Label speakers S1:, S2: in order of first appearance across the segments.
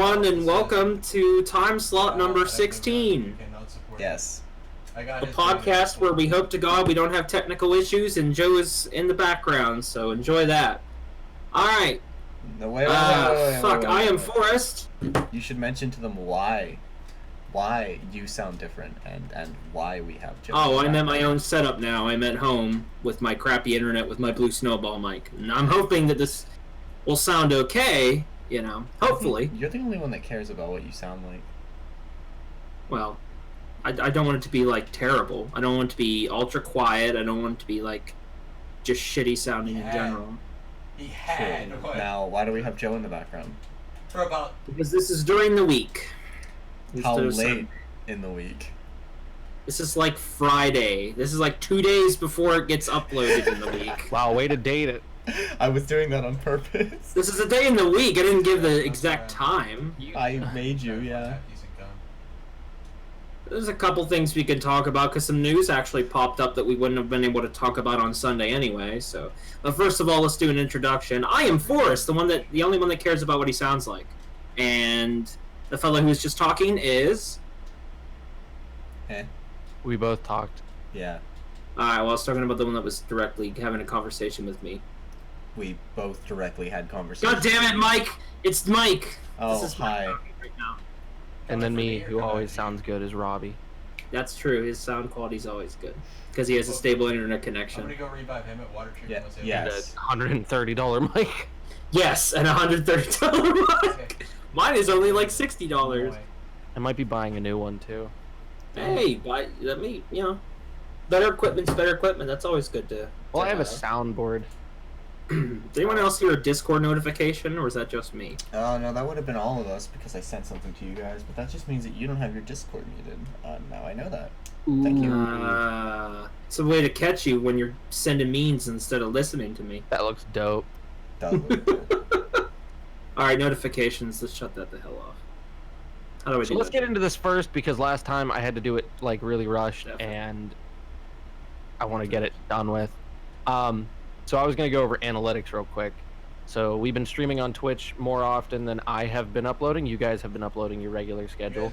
S1: everyone, and welcome to Timeslot number 16.
S2: Yes.
S1: A podcast where we hope to God we don't have technical issues, and Joe is in the background, so enjoy that. Alright.
S2: No, wait,
S1: I am Forrest.
S2: You should mention to them why you sound different and why we have Joe.
S1: Oh, I'm at my own setup now. I'm at home with my crappy internet with my blue snowball mic. And I'm hoping that this will sound okay, you know, hopefully.
S2: You're the only one that cares about what you sound like.
S1: Well, I don't want it to be, like, terrible. I don't want it to be ultra quiet. I don't want it to be, like, just shitty sounding in general.
S3: He had.
S2: Sure. Now, why do we have Joe in the background?
S1: Because this is during the week.
S2: How late in the week?
S1: This is like Friday. This is like 2 days before it gets uploaded in the week.
S4: Wow, way to date it.
S2: I was doing that on purpose.
S1: This is a day in the week. I didn't give the exact time.
S2: I made you, yeah.
S1: There's a couple things we can talk about because some news actually popped up that we wouldn't have been able to talk about on Sunday anyway. So, but first of all, let's do an introduction. I am Forrest, the only one that cares about what he sounds like, and the fellow who was just talking is.
S4: We both talked.
S2: Yeah.
S1: Alright, well, I was talking about the one that was directly having a conversation with me.
S2: We both directly had conversations.
S1: God damn it, Mike! It's Mike!
S2: Oh,
S1: this is
S2: hi.
S1: Mike right now.
S4: And then me, who always sounds good, is Robbie.
S1: That's true. His sound quality's always good because he has a stable internet connection.
S3: I'm gonna go revive him at Water Treatment.
S2: Yeah. Yes.
S4: $130 mic.
S1: Yes, and $130 mic. Mine is only like $60.
S4: I might be buying a new one too.
S1: Hey, let me, you know, better equipment's better equipment. That's always good to.
S4: Well, I have a soundboard.
S1: Did anyone else hear a Discord notification, or is that just me?
S2: Oh, no, that would have been all of us because I sent something to you guys, but that just means that you don't have your Discord muted. Now I know that. Thank you.
S1: It's a way to catch you when you're sending memes instead of listening to me.
S4: That looks dope.
S1: Alright, notifications. Let's shut that the hell off. How do I do
S4: So let's
S1: that?
S4: get into this first because last time I had to do it like really rushed and I want to get it done with. So I was going to go over analytics real quick. So we've been streaming on Twitch more often than I have been uploading. You guys have been uploading your regular schedule.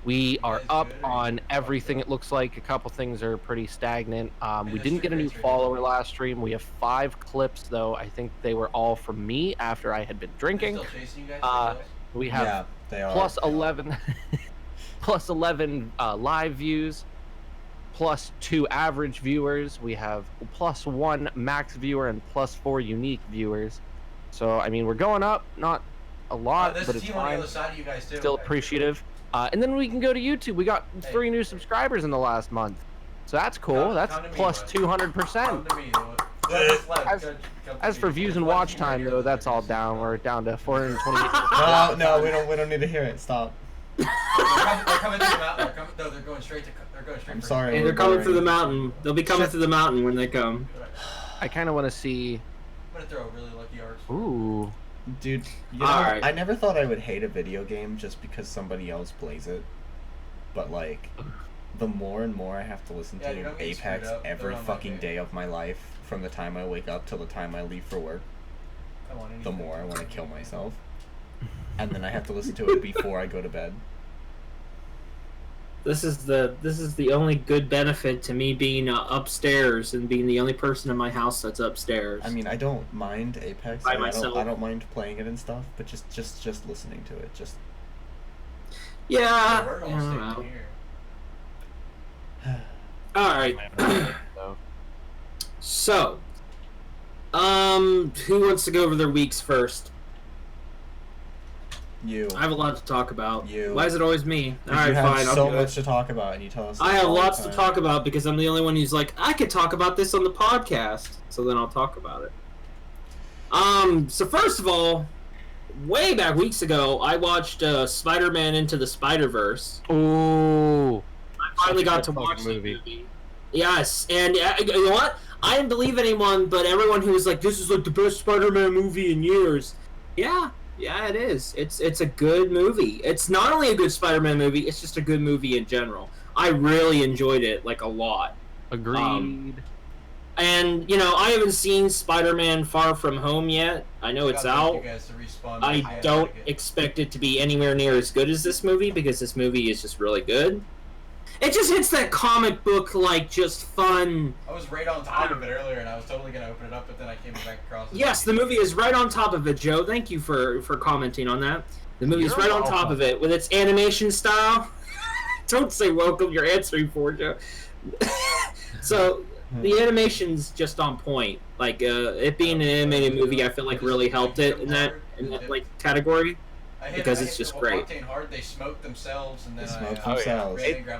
S4: We are up on everything, it looks like. A couple things are pretty stagnant. We didn't get a new follower last stream. We have 5 clips, though. I think they were all from me after I had been drinking. We have plus 11, plus 11 live views, plus 2 average viewers. We have plus 1 max viewer and plus 4 unique viewers. So, I mean, we're going up. Not a lot, but it's fine. Still appreciative. And then we can go to YouTube. We got 3 new subscribers in the last month. So that's cool. That's plus 200%. As for views and watch time, though, that's all down. We're down to 428.
S2: No, we don't need to hear it. Stop.
S3: They're coming through the mountain. They're going straight to.
S2: I'm sorry.
S1: Hey, they're coming through the mountain. They'll be coming through the mountain when they come.
S4: I kind of want to see.
S3: I'm gonna throw a really lucky arch.
S4: Ooh.
S2: Dude, you know, I never thought I would hate a video game just because somebody else plays it. But, like, the more and more I have to listen to Apex every fucking day of my life, from the time I wake up till the time I leave for work, the more I want to kill myself. And then I have to listen to it before I go to bed.
S1: This is the only good benefit to me being upstairs and being the only person in my house that's upstairs.
S2: I mean, I don't mind Apex.
S1: By
S2: I
S1: myself.
S2: I don't mind playing it and stuff, but just listening to it, just.
S1: Yeah.
S3: We're all staying here.
S1: All right. So, who wants to go over their weeks first?
S2: You.
S1: I have a lot to talk about.
S2: You.
S1: Why is it always me? All right,
S2: you have
S1: fine.
S2: so
S1: I'll do
S2: much
S1: it.
S2: to talk about, and you tell us.
S1: I have
S2: all the
S1: lots to
S2: time.
S1: talk about because I'm the only one who's like, I could talk about this on the podcast. So then I'll talk about it. So first of all, way back weeks ago, I watched Spider-Man Into the Spiderverse.
S4: Ooh.
S1: I finally got to watch the movie. Yes, and you know what? I didn't believe anyone, but everyone who was like, "This is like the best Spider-Man movie in years." Yeah, it is. It's a good movie. It's not only a good Spider-Man movie; it's just a good movie in general. I really enjoyed it, like, a lot.
S4: Agreed.
S1: And, you know, I haven't seen Spider-Man Far From Home yit. I know it's out. I don't expect it to be anywhere near as good as this movie, because this movie is just really good. It just hits that comic book, like, just fun...
S3: I was right on top of it earlier, and I was totally going to open it up, but then I came back across it.
S1: Yes, the movie is right on top of it, Joe. Thank you for commenting on that. The movie is right on top of it, with its animation style. Don't say welcome, you're answering for it, Joe. So... The animation's just on point. Like, it being an animated movie, I feel like really helped it in that like category, because it's just great.
S3: They smoked themselves, and then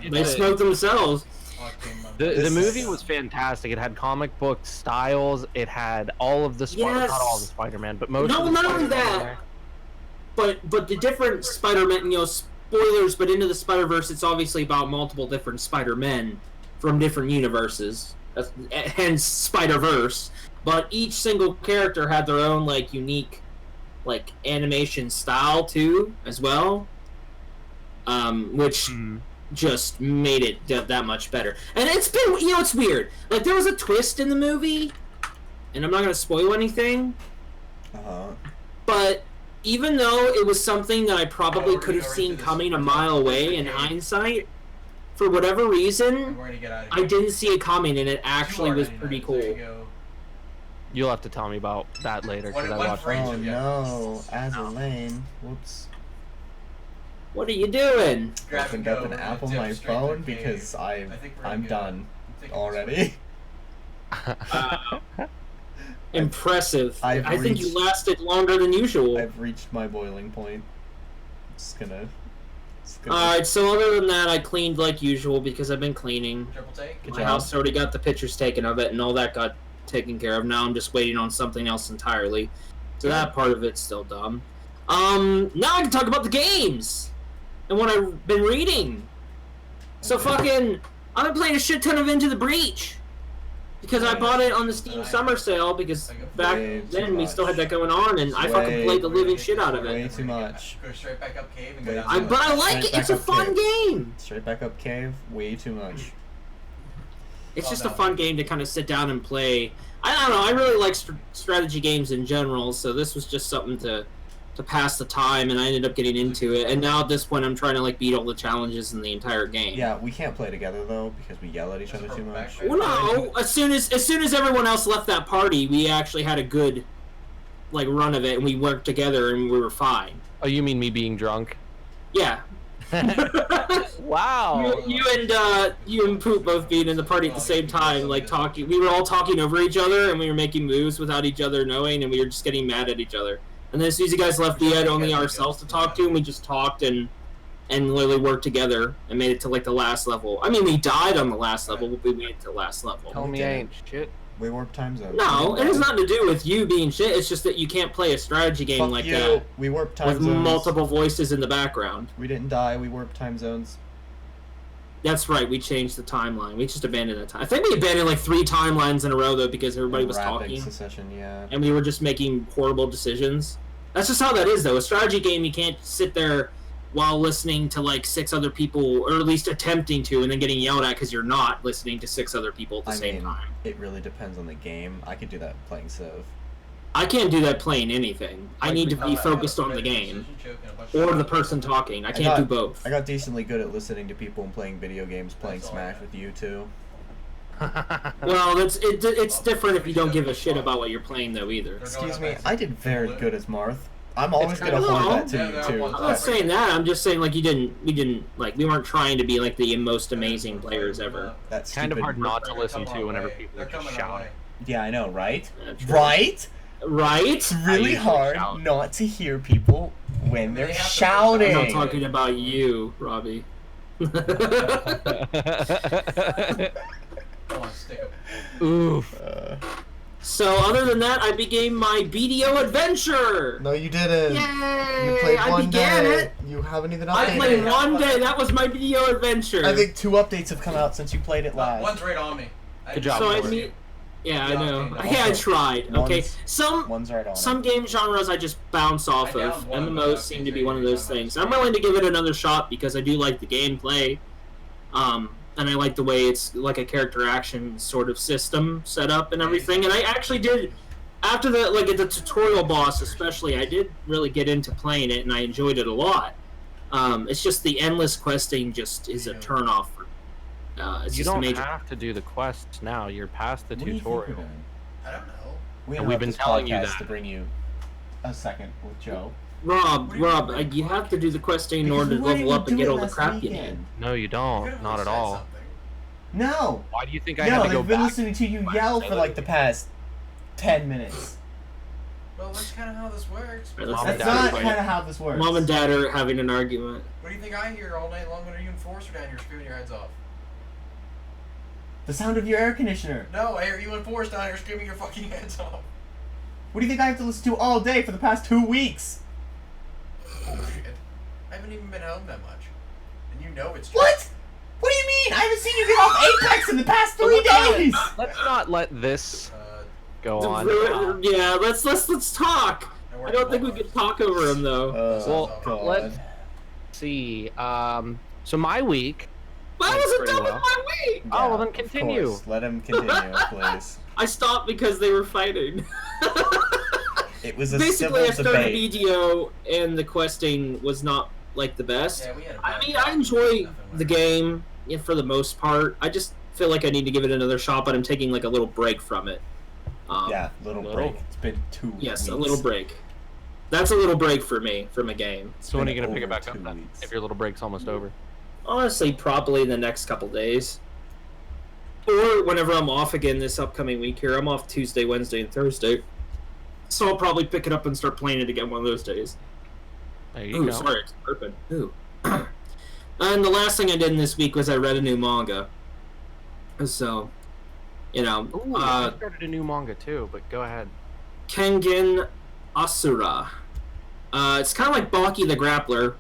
S1: They smoked themselves.
S4: The movie was fantastic. It had comic book styles. It had all of the not all of the Spider-Man, but most.
S1: No, not only that. But the different Spider-Man, you know, spoilers. But Into the Spiderverse, it's obviously about multiple different Spider-Men from different universes. Hence Spiderverse, but each single character had their own like unique like animation style too as well, which just made it that much better. And it's been, you know, it's weird, like there was a twist in the movie, and I'm not gonna spoil anything, but even though it was something that I probably could have seen coming a mile away in hindsight, for whatever reason, I didn't see it coming, and it actually was pretty cool.
S4: You'll have to tell me about that later, because I watched it.
S2: Oh no, Azalane. Whoops.
S1: What are you doing?
S2: Opened up an app on my phone because I'm done already.
S1: Impressive. I think you lasted longer than usual.
S2: I've reached my boiling point. Just gonna...
S1: Alright, so other than that, I cleaned like usual because I've been cleaning. My house already got the pictures taken of it, and all that got taken care of. Now I'm just waiting on something else entirely. So that part of it's still dumb. Now I can talk about the games! And what I've been reading. So fucking... I've been playing a shit ton of Into the Breach. Because I bought it on the Steam Summer Sale, because back then we still had that going on, and I fucking played the living shit out of it.
S2: Way too much.
S3: Go straight back up cave and go down.
S1: But I like it. It's a fun game.
S2: Straight back up cave. Way too much.
S1: It's just a fun game to kind of sit down and play. I don't know. I really like strategy games in general, so this was just something to pass the time, and I ended up getting into it. And now at this point, I'm trying to like beat all the challenges in the entire game.
S2: Yeah, we can't play together though because we yell at each other too much.
S1: Well, no. As soon as everyone else left that party, we actually had a good like run of it, and we worked together, and we were fine.
S4: Oh, you mean me being drunk?
S1: Yeah.
S4: Wow.
S1: You and Poop both being in the party at the same time, like talking. We were all talking over each other, and we were making moves without each other knowing, and we were just getting mad at each other. And then as soon as you guys left, we had only ourselves to talk to, and we just talked and literally worked together and made it to like the last level. I mean, we died on the last level, but we made it to the last level.
S4: Tell me I ain't shit.
S2: We warped time zones.
S1: No, it has nothing to do with you being shit. It's just that you can't play a strategy game like that.
S2: We warped time
S1: with
S2: zones.
S1: Multiple voices in the background.
S2: We didn't die. We warped time zones.
S1: That's right. We changed the timeline. We just abandoned the time. I think we abandoned like 3 timelines in a row though because everybody was talking.
S2: Succession, yeah.
S1: And we were just making horrible decisions. That's just how that is though. A strategy game, you can't sit there while listening to like 6 other people, or at least attempting to, and then getting yelled at because you're not listening to 6 other people at the same time.
S2: It really depends on the game. I could do that playing Civ.
S1: I can't do that playing anything. I need to be focused on the game. Or the person talking. I can't do both.
S2: I got decently good at listening to people and playing video games, playing Smash with you too.
S1: Well, it's different if you don't give a shit about what you're playing though either.
S2: Excuse me, I did very good as Marth. I'm always gonna hold that to you too.
S1: I'm not saying that. I'm just saying like we weren't trying to be like the most amazing players ever.
S2: That's
S4: kind of hard not to listen to whenever people are just shouting.
S2: Yeah, I know, right? Right?
S1: Right?
S2: It's really hard not to hear people when they're shouting.
S1: I'm not talking about you, Robbie.
S4: Oof.
S1: So other than that, I began my BDO adventure.
S2: No, you didn't.
S1: Yay!
S2: You played
S1: I
S2: one
S1: began
S2: day.
S1: it.
S2: You haven't even updated.
S1: I played one day. That was my BDO adventure.
S2: I think 2 updates have come out since you played it last.
S3: One's right on me.
S4: Good job.
S1: So yeah, I know. Yeah, I tried. Okay,
S2: one's right on
S1: some game genres I just bounce off of. MMOs seem to be one of those things. I'm willing to give it another shot because I do like the gameplay. and I like the way it's like a character action sort of system set up and everything. And I actually did, after the like the tutorial boss especially, I did really get into playing it, and I enjoyed it a lot. It's just the endless questing just is a turnoff for me.
S4: You don't have to do the quests now. You're past the tutorial.
S3: I don't know.
S4: We've been telling you that
S2: to bring you a second with Joe.
S1: Rob, you have to do the questing in order to level up and get all the crap you need.
S4: No, you don't. Not at all.
S2: No.
S4: Why do you think I had to go back?
S2: No, they've been listening to you yell for like the past 10 minutes.
S3: Well, that's kind of how this works.
S2: That's not kind of how this works.
S1: Mom and Dad are having an argument.
S3: What do you think I hear all night long when you enforcer down here screaming your heads off?
S2: The sound of your air conditioner.
S3: No, I hear you enforce down here screaming your fucking heads off.
S2: What do you think I have to listen to all day for the past 2 weeks?
S3: Oh, shit. I haven't even been home that much. And you know it's true.
S2: What? What do you mean? I haven't seen you get off Apex in the past 3 days!
S4: Let's not let this go on.
S1: Yeah, let's talk. I don't think we can talk over him though.
S2: Well,
S4: let's see. So my week.
S1: I wasn't done with my week.
S2: Yeah,
S4: Oh, well then continue.
S2: Let him continue, please.
S1: I stopped because they were fighting.
S2: It was a
S1: Basically, I
S2: civil
S1: started
S2: debate.
S1: EDO, and the questing was not like the best.
S3: Yeah, we had a
S1: I
S3: bad
S1: mean,
S3: time.
S1: I enjoy the game for the most part. I just feel like I need to give it another shot, but I'm taking like a little break from it.
S2: Yeah, little break. It's been 2 weeks.
S1: Yes, a little break. That's a little break for me from a game.
S4: So when are you gonna pick it
S2: over
S4: back up
S2: 2
S4: then?
S2: weeks.
S4: If your little break's almost over.
S1: Honestly, probably in the next couple days. Or whenever I'm off again this upcoming week here. I'm off Tuesday, Wednesday, and Thursday. So I'll probably pick it up and start playing it again one of those days.
S4: There you go.
S1: Sorry, it's burping. Ooh. And the last thing I did in this week was I read a new manga. So, you know,
S4: Ooh, I started a new manga too, but go ahead.
S1: Kangin Asura. It's kind of like Baki the Grappler,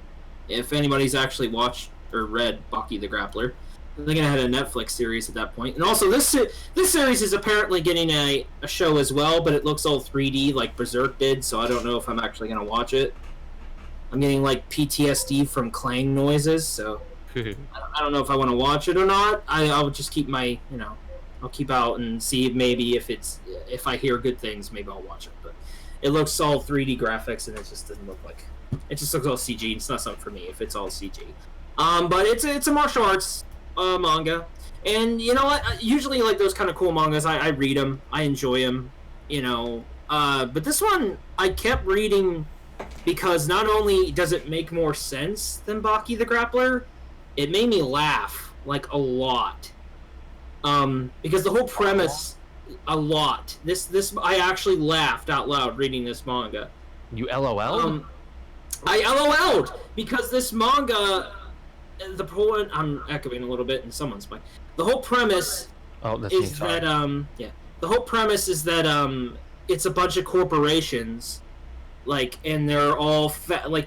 S1: if anybody's actually watched or read Baki the Grappler. I think I had a Netflix series at that point. And also, this series is apparently getting a show as well, but it looks all 3D like Berserk did, so I don't know if I'm actually going to watch it. I'm getting like PTSD from clang noises, so I don't know if I want to watch it or not. I'll just keep my, I'll keep out and see maybe if I hear good things, maybe I'll watch it. But it looks all 3D graphics, and it just doesn't look like, it just looks all CG. It's not something for me if it's all CG. But it's a martial arts manga, and you know what? Usually, like those kind of cool mangas, I read them, I enjoy them, But this one, I kept reading because not only does it make more sense than Baki the Grappler, it made me laugh like a lot. Because the whole premise, a lot. This I actually laughed out loud reading this manga.
S4: You LOL?
S1: I LOL'd because this manga. The whole, I'm echoing a little bit in someone's mic. The whole premise is that the whole premise is that it's a bunch of corporations, and they're all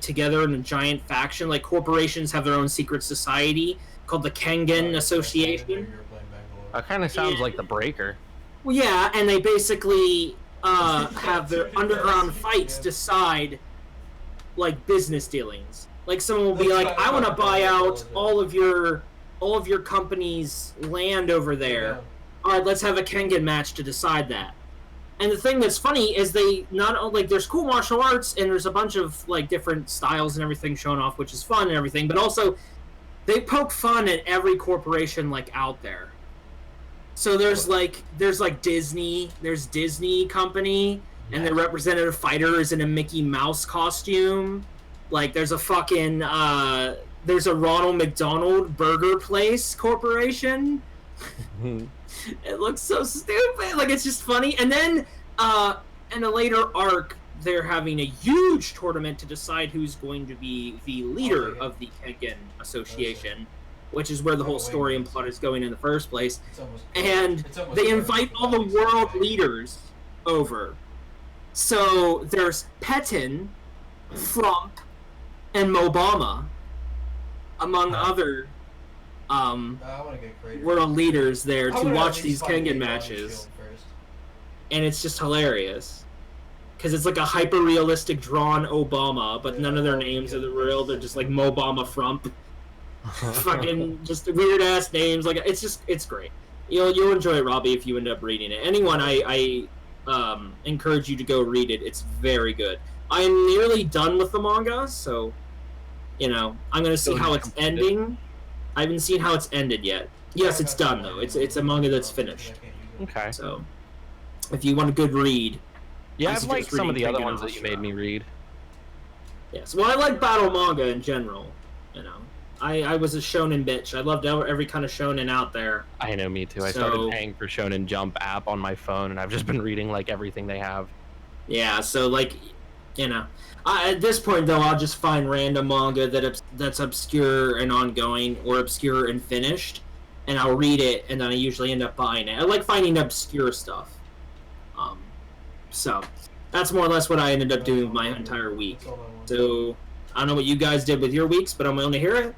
S1: together in a giant faction. Like corporations have their own secret society called the Kangin Association.
S4: That kind of sounds like the Breaker.
S1: Well, yeah, and they basically have their underground fights decide business dealings. Like someone will be like, I want to buy out all of your company's land over there. All right, let's have a Kengan match to decide that. And the thing that's funny is they not only there's cool martial arts and there's a bunch of different styles and everything shown off, which is fun and everything, but also they poke fun at every corporation out there. So there's Disney, there's Disney Company, and their representative fighter is in a Mickey Mouse costume. There's a fucking, there's a Ronald McDonald Burger Place Corporation. It looks so stupid. It's just funny. And then, in a later arc, they're having a huge tournament to decide who's going to be the leader of the Kangin Association, which is where the whole story and plot is going in the first place. And they invite all the world leaders over. So there's Petin, Frump, and Mobama, among other world leaders there to watch these Kengan matches. And it's just hilarious. Because it's a hyper-realistic drawn Obama, but none of their names are the real. They're just Mobama Frump. Fucking just weird ass names. Like it's great. You'll enjoy it, Robbie, if you end up reading it. Anyone, I encourage you to go read it. It's very good. I am nearly done with the manga, so I'm gonna see how it's ending. I haven't seen how it's ended yet. Yes, it's done though. It's a manga that's finished.
S4: Okay.
S1: So if you want a good read,
S4: yeah, I've liked some of the other ones that you made me read.
S1: Yes, well, I like battle manga in general. I was a shonen bitch. I loved every kind of shonen out there.
S4: I know, me too. I started paying for Shonen Jump app on my phone, and I've just been reading like everything they have.
S1: Yeah, so like, at this point though, I'll just find random manga that's obscure and ongoing, or obscure and finished, and I'll read it, and then I usually end up buying it. I like finding obscure stuff. So that's more or less what I ended up doing with my entire week. So I don't know what you guys did with your weeks, but I'm willing to hear it.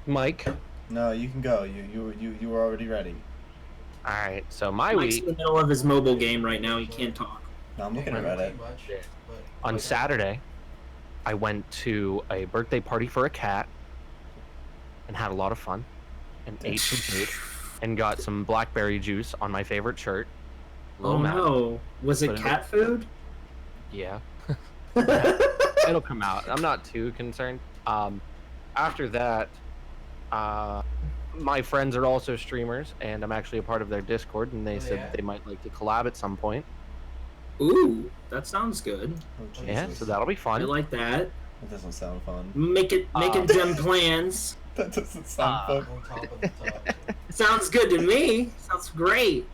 S4: Mike?
S2: No, you can go. You were already ready.
S4: All right. So my
S1: Mike's
S4: week.
S1: in the middle of his mobile game right now. He can't talk.
S2: No, I'm looking at Reddit.
S4: On Saturday, I went to a birthday party for a cat and had a lot of fun and ate some food and got some blackberry juice on my favorite shirt.
S1: No. Was it cat food?
S4: Yeah. It'll come out. I'm not too concerned. After that, my friends are also streamers, and I'm actually a part of their Discord, and they said they might like to collab at some point.
S1: Ooh, that sounds good.
S2: Oh,
S4: yeah, so that'll be fun.
S1: I like that.
S2: That doesn't sound fun.
S1: Making them plans.
S2: That doesn't sound fun.
S1: Sounds good to me. Sounds great.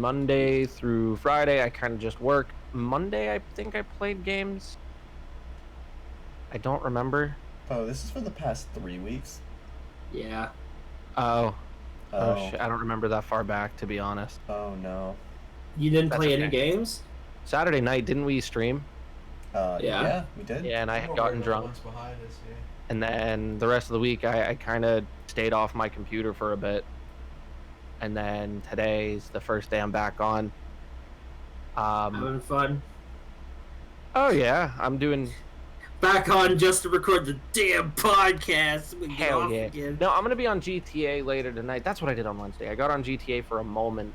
S4: Monday through Friday, I kind of just work. Monday, I think I played games. I don't remember.
S2: Oh, this is for the past 3 weeks?
S1: Yeah.
S4: Oh shit, I don't remember that far back, to be honest.
S2: Oh, no.
S1: You didn't play any games?
S4: Saturday night, didn't we stream?
S2: Yeah, we did.
S4: Yeah, and I had gotten drunk. And then the rest of the week, I kind of stayed off my computer for a bit. And then today's the first day I'm back on.
S1: Having fun?
S4: Oh, yeah, I'm doing...
S1: Back on just to record the damn podcast.
S4: Hell yeah.
S1: Again.
S4: No, I'm going to be on GTA later tonight. That's what I did on Wednesday. I got on GTA for a moment,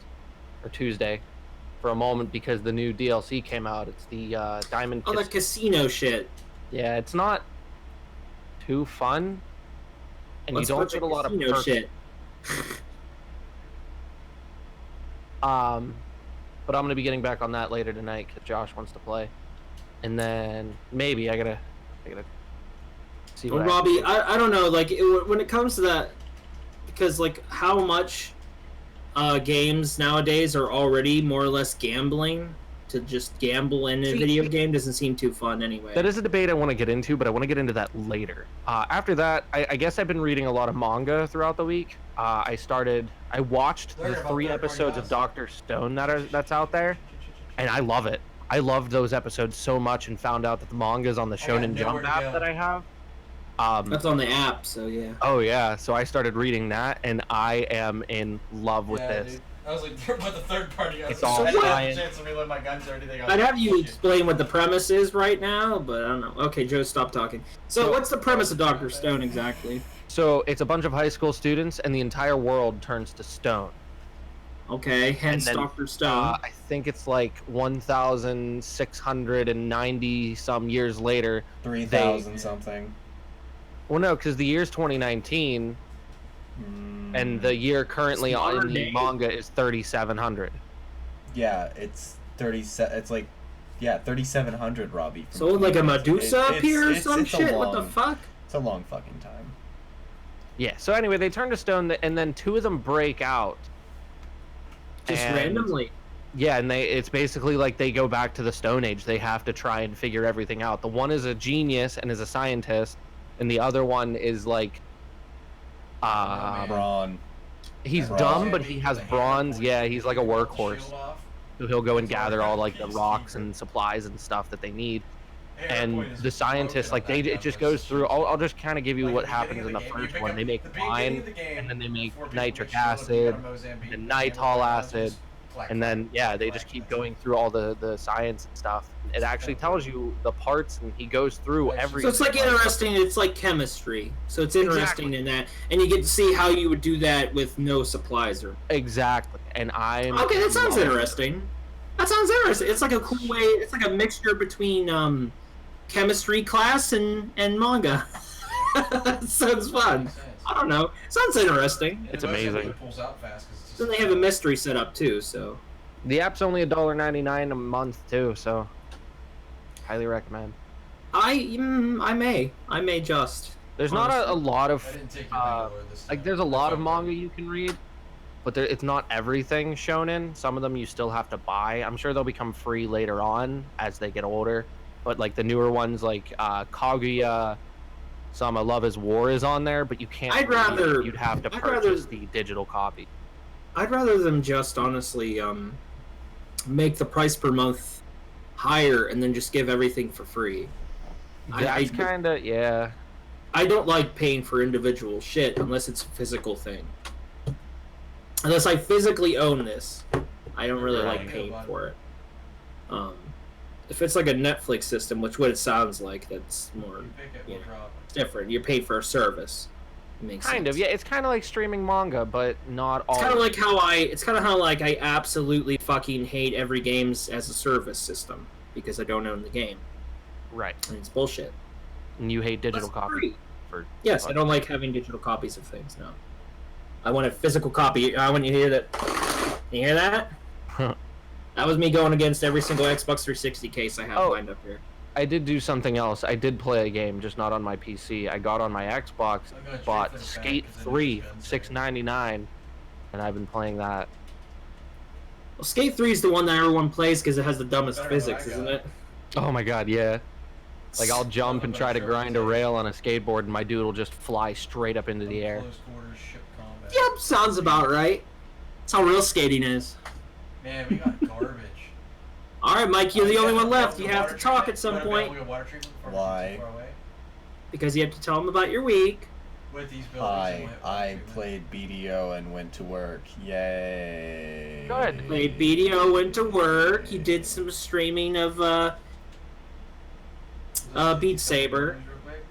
S4: or Tuesday, for a moment because the new DLC came out. It's the Diamond...
S1: Oh, the casino shit.
S4: Yeah, it's not too fun, and you don't get a lot of perks.
S1: Shit.
S4: But I'm going to be getting back on that later tonight because Josh wants to play. And then maybe I gotta see what
S1: Robbie, I don't know, like, when it comes to that, because, like, how much games nowadays are already more or less gambling, to just gamble in a video game doesn't seem too fun anyway.
S4: That is a debate I want to get into, but I want to get into that later. After that, I guess I've been reading a lot of manga throughout the week. I watched the 3 episodes of Dr. Stone that's out there, and I love it. I loved those episodes so much and found out that the manga is on the Shonen Jump app that I have.
S1: That's on the app, so yeah.
S4: Oh yeah, so I started reading that, and I am in love with this.
S3: Dude. I was like, with the third party,
S4: it's all science.
S1: I'd have you explain what the premise is right now, but I don't know. Okay, Joe, stop talking. So what's the premise of Dr. Stone exactly?
S4: So it's a bunch of high school students, and the entire world turns to stone.
S1: Okay, hence then, Dr. Stone.
S4: I think it's like 1,690 some years later.
S2: 3,000 something.
S4: Well, no, because the year's 2019, and the year currently in the manga is 3,700.
S2: Yeah, it's 37. It's like, 3,700, Robbie.
S1: So like a Medusa appear or some shit? What the fuck?
S2: It's a long fucking time.
S4: Yeah. So anyway, they turn to stone, and then 2 of them break out.
S1: Just randomly.
S4: Yeah, and it's basically like they go back to the Stone Age. They have to try and figure everything out. The one is a genius and is a scientist, and the other one is like
S2: brawn.
S4: He's dumb, but he has bronze. Yeah, he's like a workhorse. So he'll go and gather all like the rocks and supplies and stuff that they need. And the scientists, like, it just goes through. I'll just kind of give you what happens in the first one. They make wine, and then they make nitric acid, and nitol acid, And then they just keep going through all the science and stuff. It actually tells you the parts, and he goes through every.
S1: So it's like interesting. It's like chemistry. So it's interesting in that, and you get to see how you would do that with no supplies or.
S4: Exactly, and I'm.
S1: Okay, that sounds interesting. That sounds interesting. It's like a cool way. It's like a mixture between chemistry class and manga. Sounds fun. I don't know. Sounds interesting.
S4: It's amazing.
S3: It pulls out fast 'cause it's
S1: Then they have a mystery set up too, so.
S4: The app's only $1.99 a month too, so highly recommend.
S1: I may just.
S4: There's not a lot of
S3: I didn't take your regular this
S4: like
S3: time.
S4: there's a
S3: That's
S4: lot of
S3: okay.
S4: manga you can read, but it's not everything shown in. Some of them you still have to buy. I'm sure they'll become free later on as they get older, but like the newer ones like Kaguya Sama Love is War is on there, but you can't
S1: I'd
S4: read
S1: rather-
S4: it. You'd have to
S1: I'd
S4: purchase
S1: rather-
S4: the digital copy.
S1: I'd rather them just honestly make the price per month higher and then just give everything for free.
S4: That's kind of
S1: I don't like paying for individual shit unless it's a physical thing. Unless I physically own this, I don't really like paying for it. If it's like a Netflix system, which what it sounds like, that's more
S3: You pick it,
S1: yeah.
S3: we'll drop it.
S1: different. You're paid for a service. It makes
S4: kind
S1: sense.
S4: of it's kind of like streaming manga, but not all.
S1: It's kind of like how I absolutely fucking hate every games as a service system because I don't own the game.
S4: right.
S1: And it's bullshit.
S4: And you hate digital
S1: That's
S4: copy.
S1: free.
S4: For
S1: Yes, I don't like having digital copies of things. No, I want a physical copy. I want you to hear that. You hear that? That was me going against every single Xbox 360 case I have lined up here.
S4: I did do something else. I did play a game, just not on my PC. I got on my Xbox,
S3: I'm gonna
S4: bought
S3: trade for the
S4: Skate
S3: back 'cause I know
S4: 3,
S3: it's been
S4: $6.99, and I've been playing that.
S1: Well, Skate 3 is the one that everyone plays because it has the dumbest
S3: Better than
S1: physics,
S3: I
S1: isn't
S3: got.
S1: it?
S4: Oh my god, yeah. Like I'll jump and try to grind a rail on a skateboard, and my dude will just fly straight up into the air.
S3: Close quarters, ship combat.
S1: Yep, sounds about right. That's how real skating is.
S3: Man, we got garbage.
S1: All right, Mike, you're the only one left.
S3: The
S1: You have
S3: water
S1: to talk
S3: treatment?
S1: at some
S3: You wanna
S1: point
S3: build a water treatment before we're
S2: Why?
S3: too far away?
S1: because you have to tell them about your week.
S3: With these buildings and
S2: Hi,
S3: water
S2: I
S3: treatment.
S2: played BDO and went to work. Yay.
S4: Good.
S1: Played BDO, went to work. You did some streaming of Beat Saber.
S3: Real quick.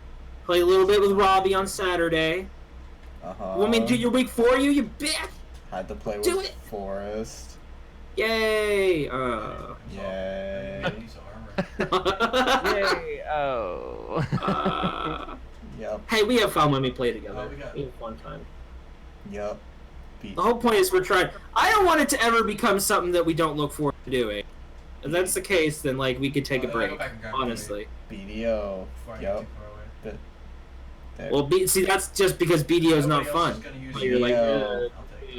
S1: Play a little bit with Robbie on Saturday.
S2: Uh-huh.
S1: You want me to do your week for you, you bitch?
S2: Had to play
S1: Do
S2: with
S1: it.
S2: Forrest.
S1: Yay!
S2: Yay.
S3: Piece of armor.
S4: Yay! Oh.
S2: Yep.
S1: Hey, we have fun when we play together.
S3: Oh, we got-
S1: have a fun time.
S2: Yep. Beat.
S1: The whole point is we're trying. I don't want it to ever become something that we don't look forward to doing. If that's the case, then like we could take a
S3: I'll
S1: break.
S3: go back and grab
S1: Honestly.
S2: BDO.
S3: Before I get
S2: Yep.
S3: too far away.
S2: But there.
S1: Well, see, that's just because BDO is not
S3: Nobody else
S1: fun.
S3: is gonna use
S1: You're like,
S2: BDO.
S3: I'll take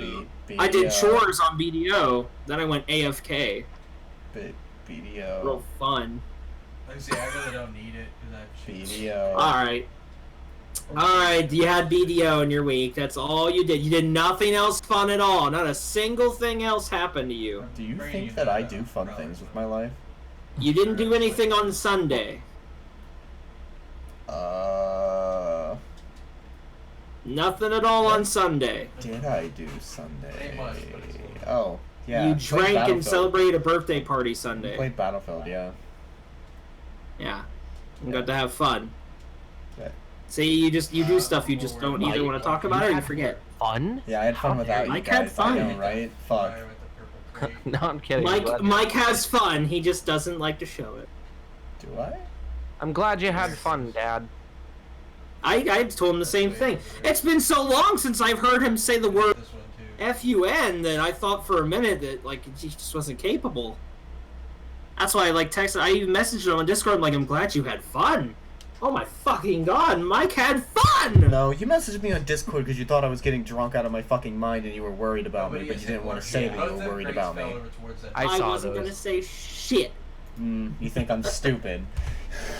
S3: it.
S1: I did
S2: BDO.
S1: chores on BDO, then I went AFK.
S2: BDO.
S1: Real fun.
S3: Like I say, I really don't need it because I have
S2: BDO.
S1: Alright. Alright, you had BDO in your week. That's all you did. You did nothing else fun at all. Not a single thing else happened to you.
S2: Do you think that I do fun things with my life?
S1: You didn't do anything on Sunday. Nothing at all on Sunday.
S2: Did I do Sunday?
S3: Ain't much, but it's cool.
S2: Oh, yeah.
S1: You
S2: played
S1: drank and
S2: Battlefield.
S1: celebrated a birthday party Sunday.
S2: Played Battlefield, yeah.
S1: Yeah. You got to have fun.
S2: Yeah.
S1: See, you do stuff you just don't either want to talk about it or you forget.
S4: Fun?
S2: Yeah, I had fun without you
S1: Mike
S2: guys.
S1: had fun.
S2: I know, right? Fuck.
S3: Fire with the purple crate.
S4: No, I'm kidding. I'm glad-
S1: Mike has fun. He just doesn't like to show it.
S2: Do I?
S4: I'm glad you had fun, Dad.
S1: I told him the same thing. It's been so long since I've heard him say the word
S3: This one too.
S1: F-U-N that I thought for a minute that like he just wasn't capable. That's why I like texted. I even messaged him on Discord. I'm like, I'm glad you had fun. Oh my fucking god, Mike had fun.
S2: No, you messaged me on Discord because you thought I was getting drunk out of my fucking mind and you were worried about me,
S3: Nobody
S2: but
S3: gets
S2: you didn't
S3: hit
S2: want to
S3: once.
S2: say
S3: Yeah,
S2: that
S3: both
S2: you were
S3: them
S2: worried
S3: crates
S2: about
S3: fell
S2: me.
S3: over towards that.
S4: I
S1: I
S4: saw
S1: wasn't
S4: those.
S1: gonna say shit.
S2: You think I'm stupid?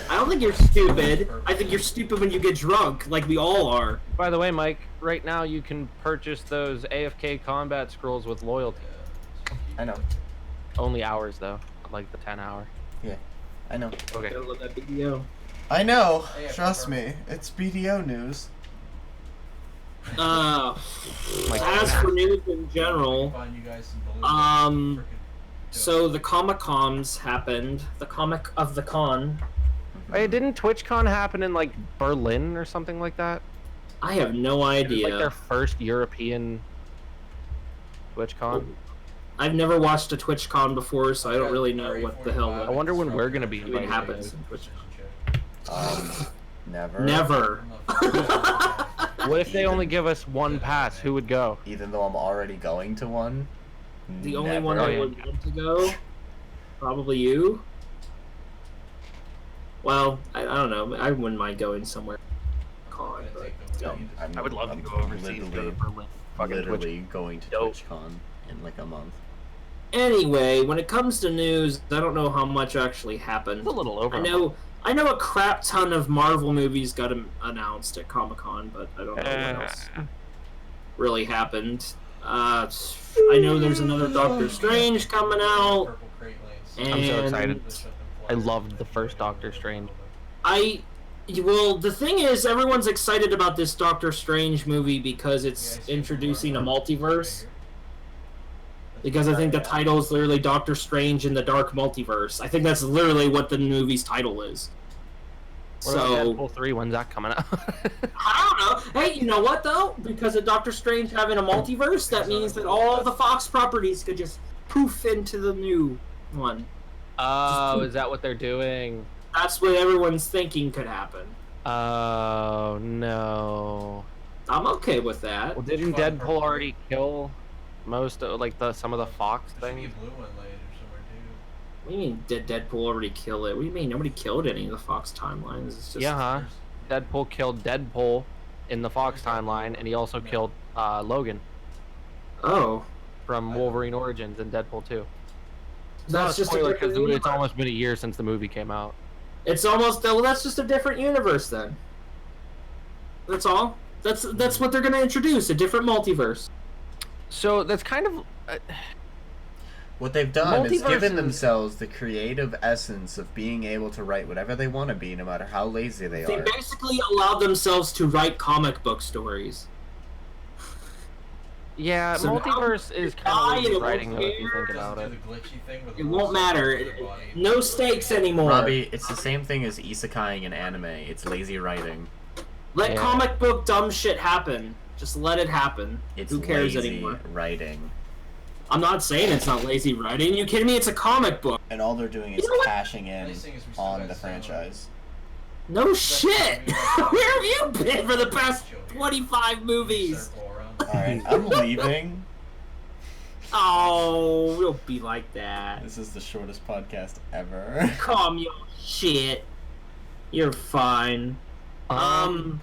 S1: I don't think you're stupid. I think you're stupid when you get drunk, like we all are.
S4: By the way, Mike, right now you can purchase those AFK combat scrolls with loyalty.
S2: I know.
S4: Only hours though, like the 10 hour.
S2: Yeah, I know.
S4: Okay.
S1: Gotta love that video.
S2: I know.
S3: Yeah,
S2: Trust
S3: perfect.
S2: me. It's BDO news.
S1: As for news in general, so the Comic-Cons happened. The Comic of the Con.
S4: Hey, didn't TwitchCon happen in like Berlin or something like that?
S1: I have no idea.
S4: It was like their first European TwitchCon.
S1: I've never watched a TwitchCon before, so I don't really know what the hell.
S4: I wonder when we're gonna be invited.
S1: Happens.
S2: Never.
S1: Never.
S4: What if they only give us one pass? Who would go?
S2: Even though I'm already going to one.
S1: The only one I would want to go, probably you. Well, I don't know. I wouldn't mind going somewhere. Con, but,
S4: I would love to go overseas.
S2: Literally going to TwitchCon in like a month.
S1: Anyway, when it comes to news, I don't know how much actually happened.
S4: It's a little over.
S1: I know a crap ton of Marvel movies got announced at Comic-Con, but I don't know what else really happened. I know there's another Doctor Strange coming out. And
S4: I'm so excited. I loved the first Doctor Strange.
S1: Well, the thing is, everyone's excited about this Doctor Strange movie because it's introducing a multiverse. Because I think the title is literally Doctor Strange in the Dark Multiverse. I think that's literally what the movie's title is.
S4: What about Deadpool 3? When's that coming out?
S1: I don't know. Hey, you know what, though? Because of Doctor Strange having a multiverse, that means that all the Fox properties could just poof into the new one.
S4: Oh, is that what they're doing?
S1: That's what everyone's thinking could happen.
S4: Oh, no.
S1: I'm okay with that.
S4: Well, didn't Deadpool already kill most of, like, some of the Fox things?
S1: What do you mean, did Deadpool already kill it? What do you mean, nobody killed any of the Fox timelines? It's just...
S4: Yeah, Deadpool killed Deadpool in the Fox timeline, and he also killed Logan.
S1: Oh.
S4: From Wolverine Origins and Deadpool 2.
S1: That's just a different universe.
S4: It's almost been a year since the movie came out.
S1: It's almost... Well, that's just a different universe, then. That's all. That's what they're going to introduce, a different multiverse.
S4: So, that's kind of...
S2: What they've done is given themselves the creative essence of being able to write whatever they want to be, no matter how lazy they are.
S1: They basically allowed themselves to write comic book stories.
S4: Yeah, so multiverse is kind of writing though, if you think about it.
S1: It won't matter. No stakes anymore.
S2: Robbie, it's the same thing as isekaiing in anime. It's lazy writing.
S1: Let comic book dumb shit happen. Just let it happen. Who cares anymore?
S2: Writing.
S1: I'm not saying it's not lazy writing. You kidding me? It's a comic book.
S2: And all they're doing is cashing in on the franchise.
S1: No shit! Where have you been for the past 25 movies?
S2: Alright, I'm leaving.
S1: Oh, we'll be like that.
S2: This is the shortest podcast ever.
S1: Calm your shit. You're fine. Oh,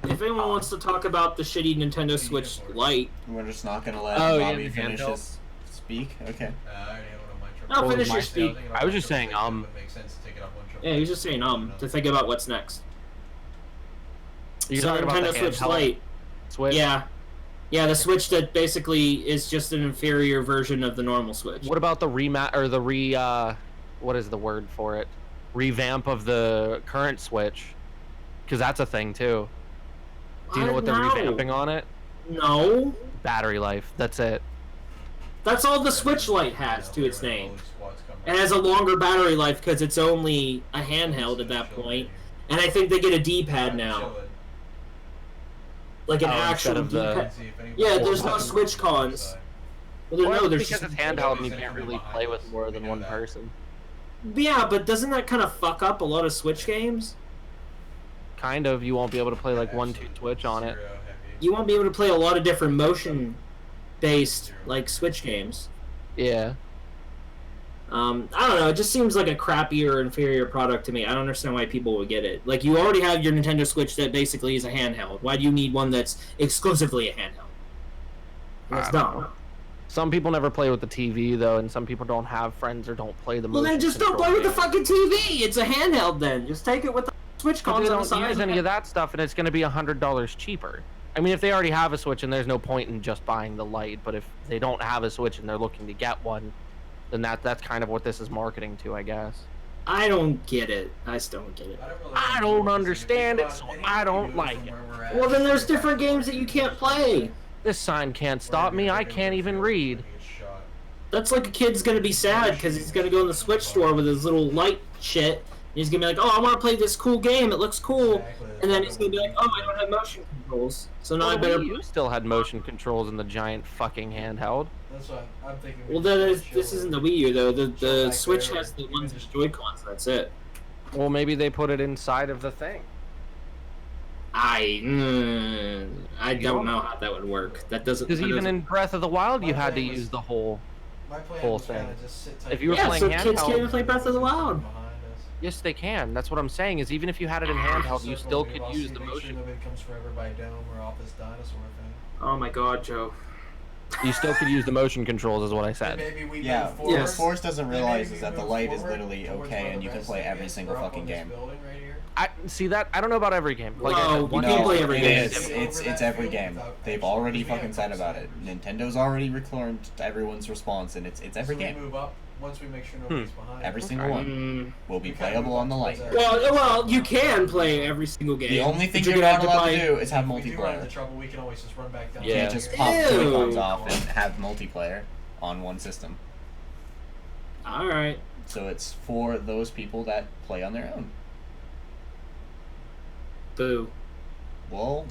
S1: if anyone wants to talk about the shitty Nintendo Switch Lite,
S2: we're just not gonna let Bobby finish his speak. Okay.
S1: No, finish your speak.
S4: I was just saying
S1: Yeah, he's just saying to think about what's next.
S4: You're talking about the
S1: Switch Lite.
S4: Switch?
S1: Yeah, the Switch that basically is just an inferior version of the normal Switch.
S4: What about the what is the word for it? Revamp of the current Switch? Because that's a thing too. Do you know what they're revamping on it?
S1: No.
S4: Battery life. That's it.
S1: That's all the Switch Lite has to its name. It has a longer battery life because it's only a handheld at that point. And I think they get a D-pad now. Like an actual D-pad. Yeah, there's no Switch cons.
S4: Well, there's because it's handheld and you can't really play with more than one person.
S1: Yeah, but doesn't that kind of fuck up a lot of Switch games?
S4: Kind of. You won't be able to play like 1-2 Switch on it.
S1: You won't be able to play a lot of different motion-based like Switch games.
S4: Yeah.
S1: I don't know. It just seems like a crappier, inferior product to me. I don't understand why people would get it. Like, you already have your Nintendo Switch that basically is a handheld. Why do you need one that's exclusively a handheld? That's dumb.
S4: Some people never play with the TV, though, and some people don't have friends or don't play the motion.
S1: Well, then just don't play with the fucking TV! It's a handheld, then. Just take it with the Switch console.
S4: They don't use any of that stuff, and it's going to be $100 cheaper. I mean, if they already have a Switch, and there's no point in just buying the Lite, but if they don't have a Switch and they're looking to get one, then that's kind of what this is marketing to, I guess.
S1: I don't get it. I still don't get it.
S4: I don't understand it, so I don't like it.
S1: Well, then there's different games that you can't play.
S4: This sign can't stop me. I can't even read.
S1: That's like a kid's gonna be sad because he's gonna go in the Switch store with his little Lite shit. And he's gonna be like, "Oh, I want to play this cool game. It looks cool." And then he's gonna be like, "Oh, I don't have motion controls, so now I better."
S4: You still had motion controls in the giant fucking handheld.
S3: That's what I'm thinking.
S1: Well, this isn't the Wii U though. The Switch has the ones with Joy-Cons. That's it.
S4: Well, maybe they put it inside of the thing.
S1: I don't know how that would work. That doesn't.
S4: Because even in Breath of the Wild, you had to use the whole thing. If you were playing handheld,
S1: kids can't even play Breath of the Wild.
S4: Yes, they can. That's what I'm saying. Is even if you had it in handheld, you still could use the motion.
S1: Oh my God, Joe.
S4: You still could use the motion controls, is what I said.
S2: Yeah. What Forrest doesn't realize is that the Lite is literally okay, and you can play every single fucking game.
S4: I see that. I don't know about every game. Like,
S1: no, you can't play every game.
S2: It's every game. They've already fucking said about it. Nintendo's already recorded everyone's response, and it's every game.
S3: Once we make sure nobody's behind.
S2: Every single one will be playable on the Lite.
S1: Well, you can play every single game.
S2: The only thing you're not allowed to do is have multiplayer.
S3: We can always just run back down.
S2: You can't just pop Joy-Cons off and have multiplayer on one system.
S1: Alright.
S2: So it's for those people that play on their own.
S1: Boo.
S2: Well...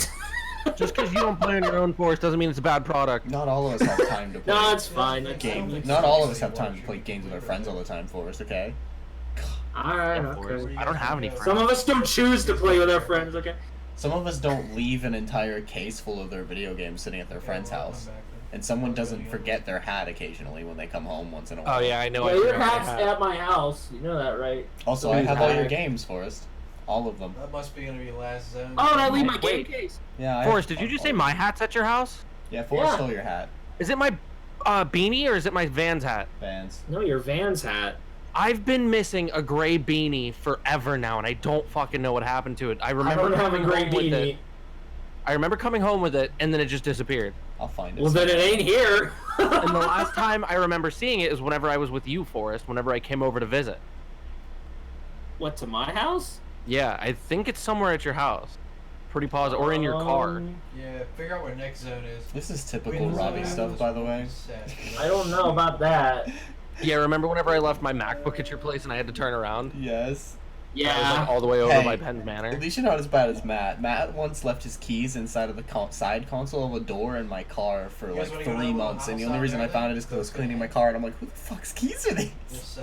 S4: Just because you don't play on your own Force doesn't mean it's a bad product.
S2: Not all of us have time to play.
S1: No, it's fine.
S2: Games. Not all of us have time to play games with our friends all the time, Forrest, okay?
S1: Alright, okay.
S4: I don't have any friends.
S1: Some of us don't choose to play with our friends, okay?
S2: Some of us don't leave an entire case full of their video games sitting at their friend's house. And someone doesn't forget their hat occasionally when they come home once in a while.
S4: Oh yeah, I know.
S1: Yeah, your hat's at my house. You know that, right?
S2: Also, I have all your games, Forrest. All of them.
S3: That must be gonna be last zone.
S1: Oh, and I leave my game case.
S2: Yeah.
S4: Forrest, did you just say my hat's at your house?
S2: Yeah, Forrest stole your hat.
S4: Is it my beanie or is it my Vans hat?
S2: Vans.
S1: No, your Vans hat.
S4: I've been missing a gray beanie forever now, and I don't fucking know what happened to it. I remember
S1: having a gray beanie.
S4: I remember coming home with it, and then it just disappeared.
S2: I'll find it.
S1: Well, then it ain't here.
S4: And the last time I remember seeing it is whenever I was with you, Forrest, whenever I came over to visit.
S1: What, to my house?
S4: Yeah, I think it's somewhere at your house. Pretty positive, or in your car.
S3: Yeah, figure out where next zone is.
S2: This is typical Robbie stuff, by the way.
S1: I don't know about that.
S4: Yeah, remember whenever I left my MacBook at your place and I had to turn around?
S2: Yes.
S1: Yeah.
S4: I was like all the way over by Penn's Manor.
S2: At least you're not as bad as Matt. Matt once left his keys inside of the side console of a door in my car for like 3 months, and the only reason I found it is because I was cleaning my car, and I'm like, who the fuck's keys are these?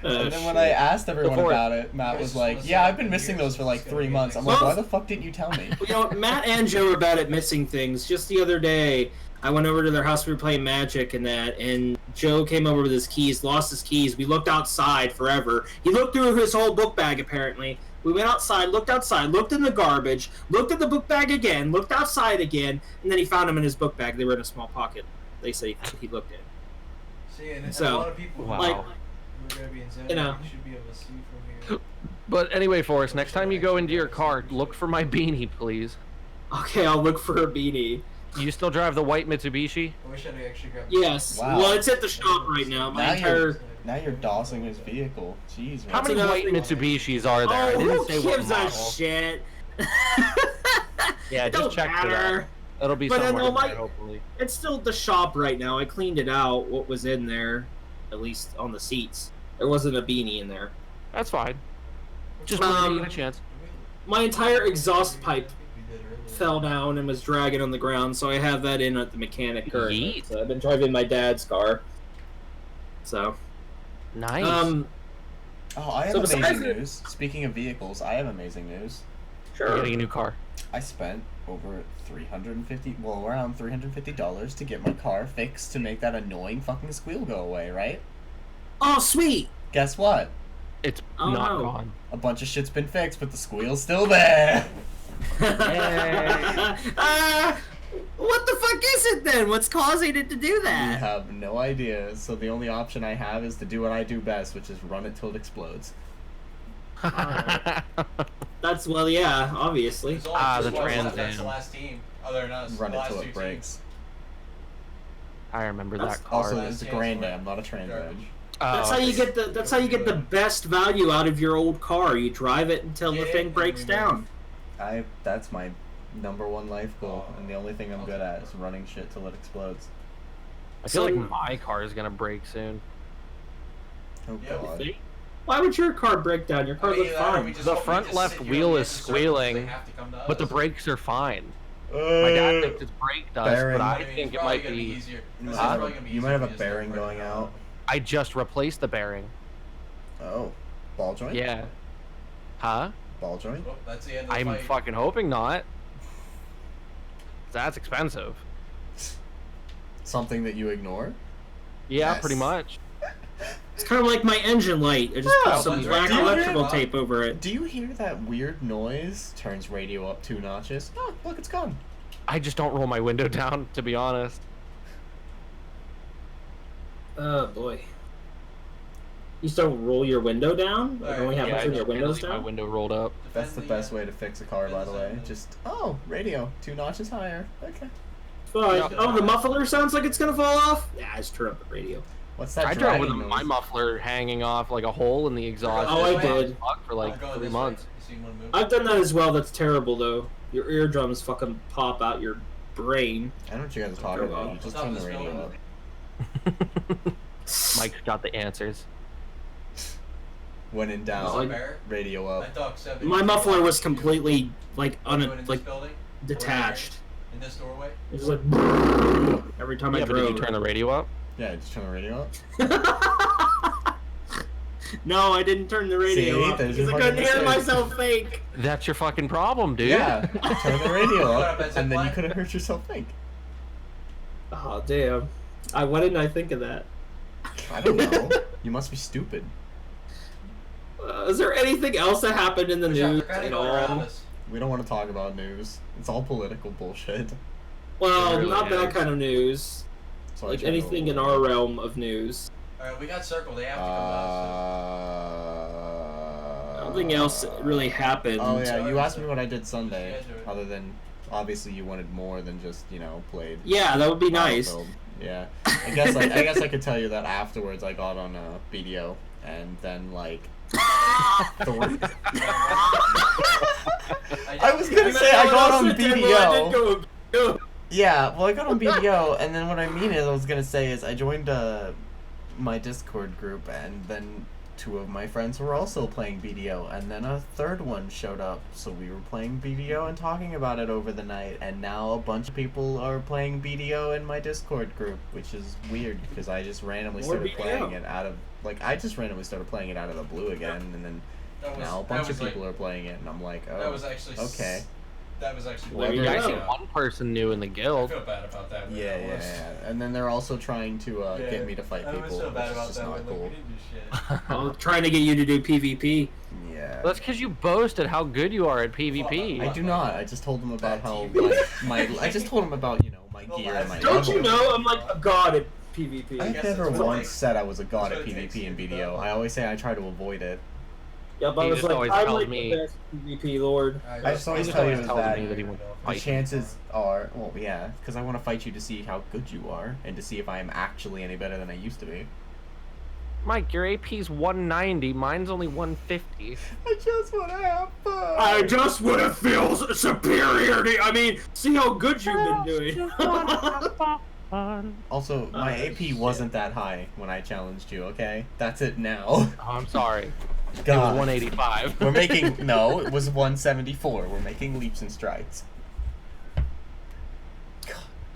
S2: And then when I asked everyone about it, Matt was like, yeah, I've been missing those for like 3 months. I'm like, why the fuck didn't you tell me?
S1: You know, Matt and Joe are bad at missing things. Just the other day, I went over to their house, we were playing Magic and that, and Joe came over with his keys, lost his keys. We looked outside forever. He looked through his whole book bag, apparently. We went outside, looked in the garbage, looked at the book bag again, looked outside again, and then he found them in his book bag. They were in a small pocket. They said he looked in.
S3: See, and
S1: so,
S3: a lot of people,
S1: like, you know.
S3: should be able to see from here.
S4: But anyway, Forrest, next time you go into your car, look for my beanie, please.
S1: Okay, I'll look for a beanie.
S4: You still drive the white Mitsubishi?
S3: I wish I'd actually grabbed.
S1: Yes.
S2: Wow.
S1: Well, it's at the shop right now.
S2: Now you're dossing his vehicle. Jeez.
S4: How many white Mitsubishis are there?
S1: Oh,
S4: I didn't
S1: who
S4: say
S1: gives
S4: what
S1: a
S4: model.
S1: shit?
S4: Yeah, just check for that. It'll be
S1: but
S4: somewhere
S1: then,
S4: there, hopefully.
S1: It's still at the shop right now. I cleaned it out, what was in there, at least on the seats. There wasn't a beanie in there.
S4: That's fine. Just wanted to get a chance.
S1: My entire exhaust pipe fell down and was dragging on the ground, so I have that in at the mechanic currently. So I've been driving my dad's car. So.
S4: Nice.
S2: Oh, I have amazing news. Speaking of vehicles, I have amazing news.
S1: Sure.
S4: You're getting a new car.
S2: I spent over around $350 to get my car fixed to make that annoying fucking squeal go away, right?
S1: Oh, sweet!
S2: Guess what?
S4: It's not gone.
S2: A bunch of shit's been fixed, but the squeal's still there!
S1: What the fuck is it then? What's causing it to do that?
S2: We have no idea, so the only option I have is to do what I do best, which is run it till it explodes.
S1: That's, well, yeah, obviously.
S4: The Trans
S3: That's the last team, other than us.
S2: Run it till it breaks.
S4: I remember that car.
S2: Also, it's a Grand Am, not a Trans Am.
S1: That's how you get the best value out of your old car. You drive it until the thing breaks down.
S2: That's my #1 life goal, and the only thing I'm good at is running shit till it explodes.
S4: I feel like my car is gonna break soon.
S2: Oh god.
S1: Why would your car break down? Your car looks fine.
S4: The front left wheel is squealing, but the brakes are fine. My dad thinks his brake does, but I think it might be...
S2: You might have a bearing going out.
S4: I just replaced the bearing.
S2: Oh. Ball joint?
S4: Yeah. Huh?
S2: Ball joint?
S3: Well, that's the end of the
S4: I'm
S3: fight.
S4: fucking hoping not. That's expensive.
S2: Something that you ignore?
S4: Yeah,
S2: Yes.
S4: pretty much.
S1: It's kind of like my engine light. I just put some black electrical tape over it.
S2: Do you hear that weird noise? Turns radio up 2 notches. Oh, look, it's gone.
S4: I just don't roll my window down, to be honest.
S1: Oh boy. You still roll your window down? Like only have
S4: Yeah,
S1: your windows
S4: my
S1: down?
S4: window rolled up.
S2: That's the best way to fix a car, by the way. Just, oh, radio. 2 notches higher. Okay.
S1: Fine. Oh, the muffler sounds like it's gonna fall off? Yeah, I just turn up the radio.
S2: What's that
S4: I drove with
S2: dragging noise?
S4: my muffler hanging off like a hole in the exhaust.
S1: Oh, I did.
S4: For like 3 months.
S1: I've done that as well. That's terrible, though. Your eardrums fucking pop out your brain.
S2: I don't know what you guys are talking about. You just turn the radio up.
S4: Mike's got the answers.
S2: When in doubt, radio up.
S1: My muffler was completely like detached.
S3: In this doorway?
S1: It was like every time I
S4: But
S1: drove.
S4: did you turn the radio up?
S2: Yeah, just turn the radio up.
S1: No, I didn't turn the radio up because I couldn't hear myself think.
S4: That's your fucking problem, dude.
S2: Yeah, turn the radio up, and then you could have heard yourself think.
S1: Oh damn! Why didn't I think of that?
S2: I don't know. You must be stupid.
S1: Is there anything else that happened in the news at all?
S2: We don't want to talk about news. It's all political bullshit.
S1: Well,
S4: really
S1: not that
S4: is.
S1: kind of news.
S2: So
S1: Like anything in our realm of news.
S3: Alright, we got circled. They have to come to us.
S1: Nothing else really happened.
S2: Oh yeah, you asked me what I did Sunday, other than obviously you wanted more than just played.
S1: Yeah, that would be nice.
S2: Battlefield. Yeah, I guess I could tell you that afterwards I got on BDO, and then like. I was gonna say I got on BDO. Yeah, well I got on BDO, and then what I was gonna say is I joined my Discord group, and then 2 of my friends were also playing BDO, and then a 3rd one showed up, so we were playing BDO and talking about it over the night, and now a bunch of people are playing BDO in my Discord group, which is weird because I just randomly started playing it out of the blue again, and then now a bunch of people are playing it, and I'm like, oh, okay.
S3: That was actually.
S1: Well,
S4: You guys see one person new in the
S3: I
S4: guild.
S3: feel bad about that.
S2: Yeah. And then they're also trying to get me to fight people,
S3: so bad
S2: which
S3: about
S2: is just
S3: that.
S2: not cool.
S1: I'm trying to get you to do PvP.
S2: Yeah.
S4: That's because you boast at how good you are at PvP.
S2: I do not. I just told them about how I just told them about my gear and my
S1: Don't you
S2: level.
S1: know I'm like a god at PvP?
S2: I've never once said I was a god at PvP and BDO. I always say I try to avoid it.
S1: Yep, I
S4: He
S1: was
S4: just
S1: like,
S4: always
S1: I'm
S4: tells
S1: like
S4: me-
S1: the best PvP lord.
S2: I just always
S4: He
S2: tell you
S4: always
S2: is
S4: tells
S2: that
S4: me that he wants to
S2: the
S4: fight.
S2: chances are, well, yeah, because I want to fight you to see how good you are and to see if I am actually any better than I used to be.
S4: Mike, your AP's 190, mine's only 150.
S2: I just want to have fun.
S1: I just want to feel superiority. I mean, see how good you've been doing.
S2: Also, my AP wasn't that high when I challenged you, okay? That's it now.
S4: Oh, I'm sorry. It
S2: God.
S4: was 185.
S2: We're making... No, it was 174. We're making leaps and strides.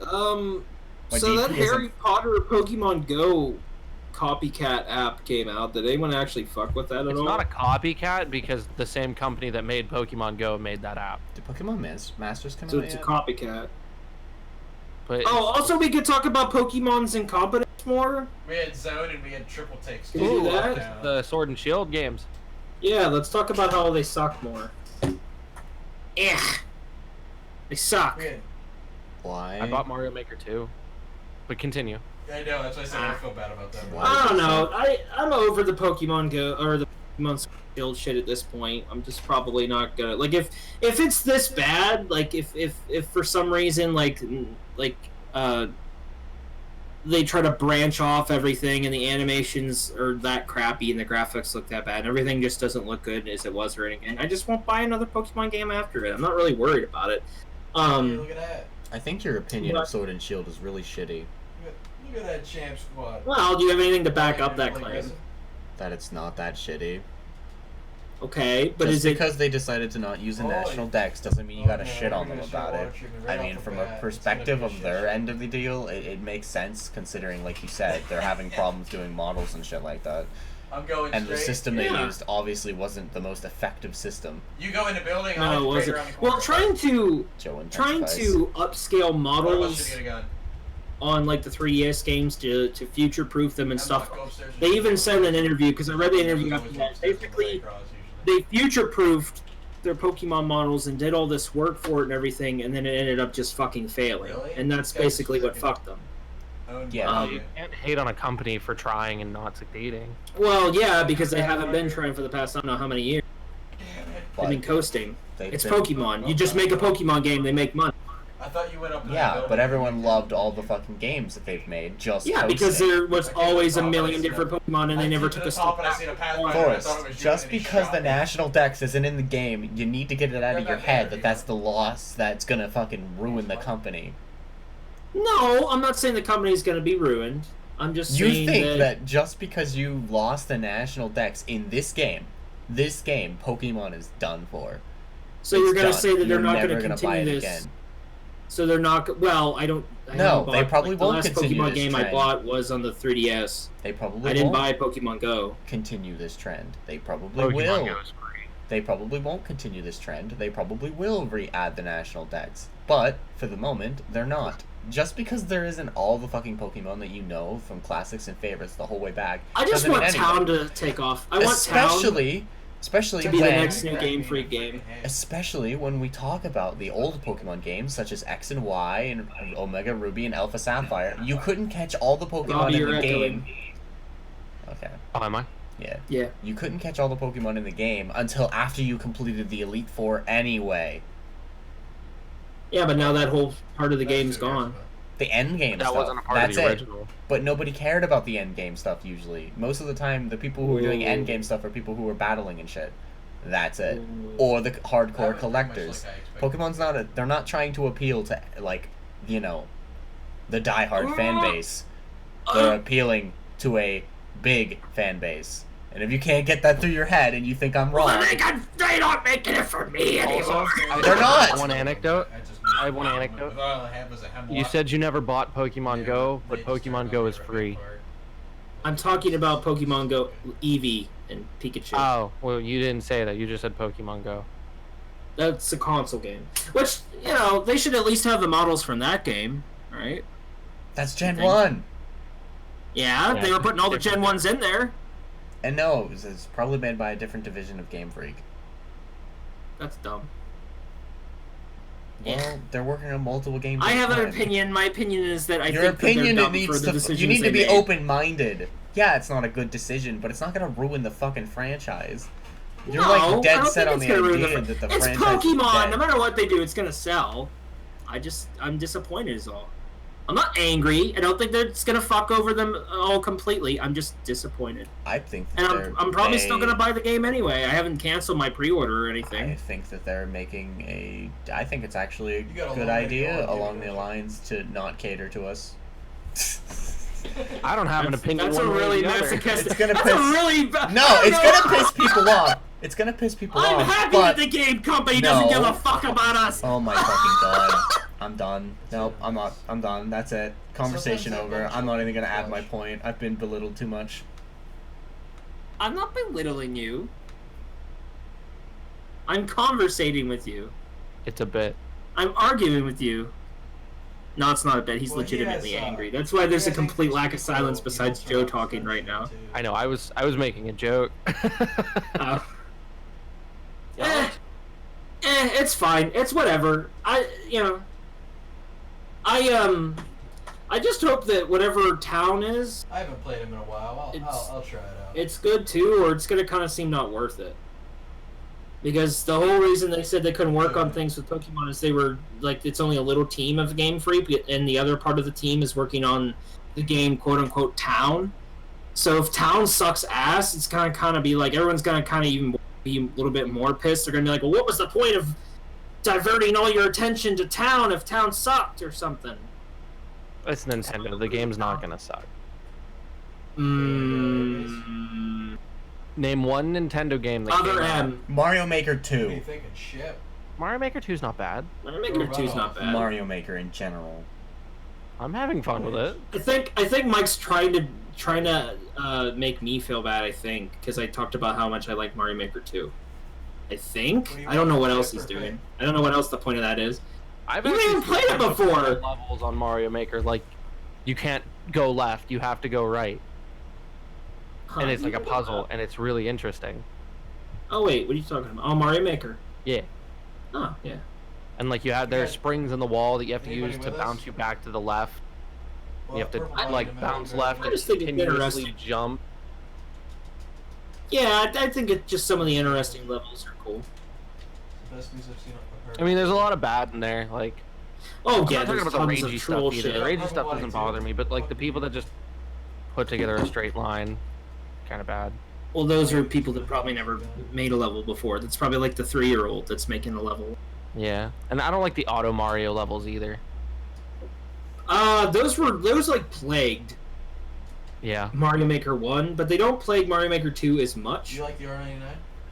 S2: My
S1: So that
S2: DP
S1: Harry
S2: isn't-
S1: Potter Pokemon Go copycat app came out. Did anyone actually fuck with that at
S4: It's
S1: all?
S4: not a copycat because the same company that made Pokemon Go made that app.
S2: Did Pokemon Masters come
S1: So
S2: out
S1: it's a
S2: yet?
S1: copycat.
S4: But
S1: Oh, also we could talk about Pokemon's incompetence more.
S3: We had zone and we had triple takes.
S1: Can you do
S4: Ooh,
S1: that?
S4: the Sword and Shield games.
S1: Yeah, let's talk about how they suck more. Yeah, they suck.
S2: Why?
S4: I bought Mario Maker 2. But continue.
S3: I know, that's why I said I feel bad about that.
S2: Why?
S1: I don't know. I'm over the Pokemon Go or the Pokemon Shield shit at this point. I'm just probably not gonna like if it's this bad. Like if for some reason like they try to branch off everything, and the animations are that crappy, and the graphics look that bad, and everything just doesn't look good as it was or anything. And I just won't buy another Pokemon game after it. I'm not really worried about it.
S3: Look at that.
S2: I think your opinion of Sword and Shield is really shitty.
S3: Look at that champ squad.
S1: Well, do you have anything to back up that claim?
S2: That it's not that shitty.
S1: Okay, but
S2: just
S1: is it
S2: because they decided to not use a national dex doesn't mean you gotta shit on them about it. I mean, from a perspective of their end of the deal, it makes sense considering, like you said, they're having problems doing models and shit like that.
S3: I'm going
S2: and
S3: straight.
S2: The system they used obviously wasn't the most effective system.
S3: You go in the building.
S1: No, it wasn't. Well, trying to upscale models on like the 3DS games to future-proof them and stuff. They even said in an interview, because I read the interview after that, basically they future-proofed their Pokemon models and did all this work for it and everything, and then it ended up just fucking failing. Really? And that's basically what fucked them.
S4: Yeah, you can't hate on a company for trying and not succeeding.
S1: Well, yeah, because they haven't been trying for the past I don't know how many years. They've been coasting. It's Pokemon. You just make a Pokemon game, they make money.
S3: I thought you went up.
S2: Yeah, but everyone loved all the fucking games that they've made.
S1: Because there was always a million different Pokemon, and they never took a step back.
S2: Forrest, just because the national dex isn't in the game, you need to get it out of your head that that's the loss that's gonna fucking ruin the company.
S1: No, I'm not saying the company's gonna be ruined. I'm just saying
S2: you think that just because you lost the national dex in this game, Pokemon is done for.
S1: So you're gonna say that they're not gonna continue this again. So they're not. Well, I don't.
S2: They probably won't continue
S1: this trend. The last Pokemon game I bought was on the 3DS.
S2: They probably.
S1: I didn't buy Pokemon Go.
S2: Continue this trend. They probably will. They probably won't continue this trend. They probably will re-add the national dex. But for the moment, they're not. Just because there isn't all the fucking Pokemon that you know from classics and favorites the whole way back.
S1: I just want Town to take off. I want
S2: Especially
S1: to be the next new Game Freak game.
S2: Especially when we talk about the old Pokemon games, such as X and Y and Omega Ruby and Alpha Sapphire. You couldn't catch all the Pokemon in the game. Okay.
S4: Oh, am I?
S2: Yeah.
S1: Yeah.
S2: You couldn't catch all the Pokemon in the game until after you completed the Elite Four anyway.
S1: Yeah, but now that whole part of the game's gone.
S2: The end game stuff.
S4: That wasn't a part of the original.
S2: But nobody cared about the end game stuff usually. Most of the time, the people who were doing end game stuff are people who were battling and shit. That's it. Or the hardcore collectors. Pokemon's not they're not trying to appeal to, like, you know, the diehard fan base. They're appealing to a big fan base. And if you can't get that through your head and you think I'm wrong...
S1: They're not making it for me anymore!
S2: They're not!
S4: One anecdote. I have one anecdote. You said you never bought Pokemon Go, but Pokemon Go is free.
S1: I'm talking about Pokemon Go Eevee and Pikachu.
S4: Oh, well, you didn't say that. You just said Pokemon Go.
S1: That's a console game. Which, you know, they should at least have the models from that game, right?
S2: That's Gen 1!
S1: Yeah, they were putting all the Gen 1s in there.
S2: And no, it's probably made by a different division of Game Freak.
S1: That's dumb.
S2: Well, they're working on multiple games.
S1: I have an opinion. My opinion is that I think
S2: that they're dumb
S1: for the decisions
S2: you need to be
S1: made.
S2: open-minded. Yeah, it's not a good decision, but it's not going to ruin the fucking franchise. You're
S1: no,
S2: like dead set on the idea that the franchise
S1: Pokemon.
S2: Is dead.
S1: No matter what they do, it's going to sell. I'm disappointed is all. I'm not angry. I don't think that it's gonna fuck over them all completely. I'm just disappointed.
S2: I think
S1: that I'm probably still gonna buy the game anyway. I haven't canceled my pre-order or anything.
S2: I think that they're making I think it's actually a good idea along the lines to not cater to us.
S4: I don't have an opinion.
S1: That's a really masochistic.
S2: It's gonna piss.
S1: It's
S2: gonna piss people off. It's gonna piss people off.
S1: I'm happy that the game company doesn't give a fuck about us.
S2: Oh my fucking god. I'm done. Nope, I'm not. I'm done. That's it. Conversation over. I'm not even gonna add my point. I've been belittled too much.
S1: I'm not belittling you. I'm conversating with you.
S4: It's a bit.
S1: I'm arguing with you. No, it's not a bit. He's legitimately angry. That's why there's a complete lack of silence besides Joe talking right now.
S4: I know. I was making a joke.
S1: It's fine. It's whatever. I just hope that whatever town is...
S3: I haven't played him in a while. I'll try it out.
S1: It's good too, or it's going to kind of seem not worth it. Because the whole reason they said they couldn't work on things with Pokemon is they were, like, it's only a little team of Game Freak, and the other part of the team is working on the game quote unquote town. So if town sucks ass, it's gonna kind of be like everyone's gonna kind of even be a little bit more pissed. They're gonna be like, well, what was the point of diverting all your attention to town if town sucked or something?
S4: It's Nintendo. The game's not gonna suck. Name one Nintendo game that
S1: Other M.
S2: Mario Maker
S3: What are
S2: 2.
S3: you thinking? Shit.
S4: Mario Maker 2's not bad.
S1: Mario Maker 2's not bad.
S2: Mario Maker in general.
S4: I'm having fun with it.
S1: I think Mike's trying to make me feel bad. I think because I talked about how much I like Mario Maker 2. I think I don't know what else he's doing. I don't know what else the point of that is.
S4: I've
S1: You haven't even played it before.
S4: Levels on Mario Maker, like you can't go left, you have to go right, and it's like a puzzle, and it's really interesting.
S1: Oh wait, what are you talking about? Oh, Mario Maker.
S4: Yeah.
S1: Oh yeah.
S4: And like there's springs in the wall that you have to use to bounce you back to the left. You have to like bounce left
S1: I just
S4: and
S1: think it's
S4: continuously
S1: interesting.
S4: jump.
S1: Yeah, I think it's just some of the interesting levels are cool.
S3: Best news I've seen.
S4: I mean, there's a lot of bad in there. Like,
S1: Oh
S4: I'm
S1: yeah,
S4: not talking
S1: there's
S4: about the
S1: tons
S4: ragey
S1: of
S4: stuff
S1: troll
S4: either.
S1: shit.
S4: The ragey stuff doesn't bother me, but like the people that just put together a straight line, kind of bad.
S1: Well, those are people that probably never made a level before. That's probably like the 3-year-old that's making a level.
S4: Yeah, and I don't like the auto Mario levels either.
S1: Those like plagued
S4: Yeah.
S1: Mario Maker 1, but they don't plague Mario Maker 2 as much.
S3: You like the R99?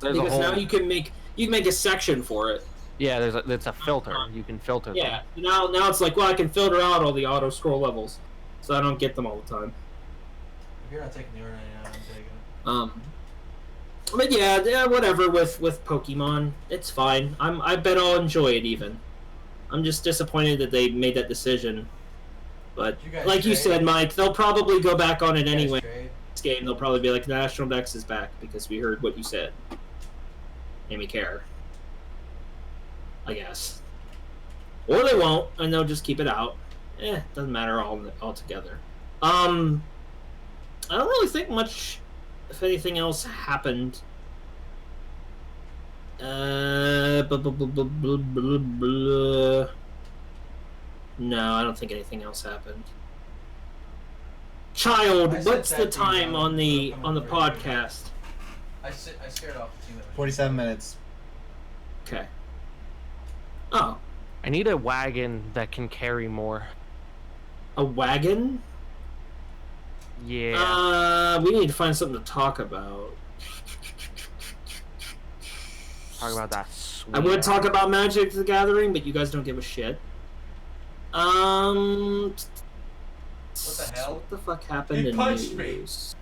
S4: There's
S1: Because now you can make a section for it.
S4: Yeah, it's a filter. You can filter them.
S1: Yeah. Now it's like, well, I can filter out all the auto scroll levels, so I don't get them all the time.
S3: If you're not taking the R99, I'm taking it.
S1: But yeah, whatever with Pokemon, it's fine. I bet I'll enjoy it even. I'm just disappointed that they made that decision. But like you said, Mike, they'll probably go back on it anyway. This game, they'll probably be like, National Dex is back because we heard what you said. Made me care. I guess. Or they won't, and they'll just keep it out. Doesn't matter altogether. I don't really think much, if anything else, happened. No, I don't think anything else happened. Child, what's the time on the podcast?
S3: I scared off the team.
S2: 47 minutes.
S1: Okay. Oh.
S4: I need a wagon that can carry more.
S1: A wagon?
S4: Yeah.
S1: We need to find something to talk about.
S4: Talk about that. Sweet
S1: I would talk about Magic the Gathering, but you guys don't give a shit.
S3: What the hell?
S1: What the fuck happened in
S3: punched
S1: news?
S3: me.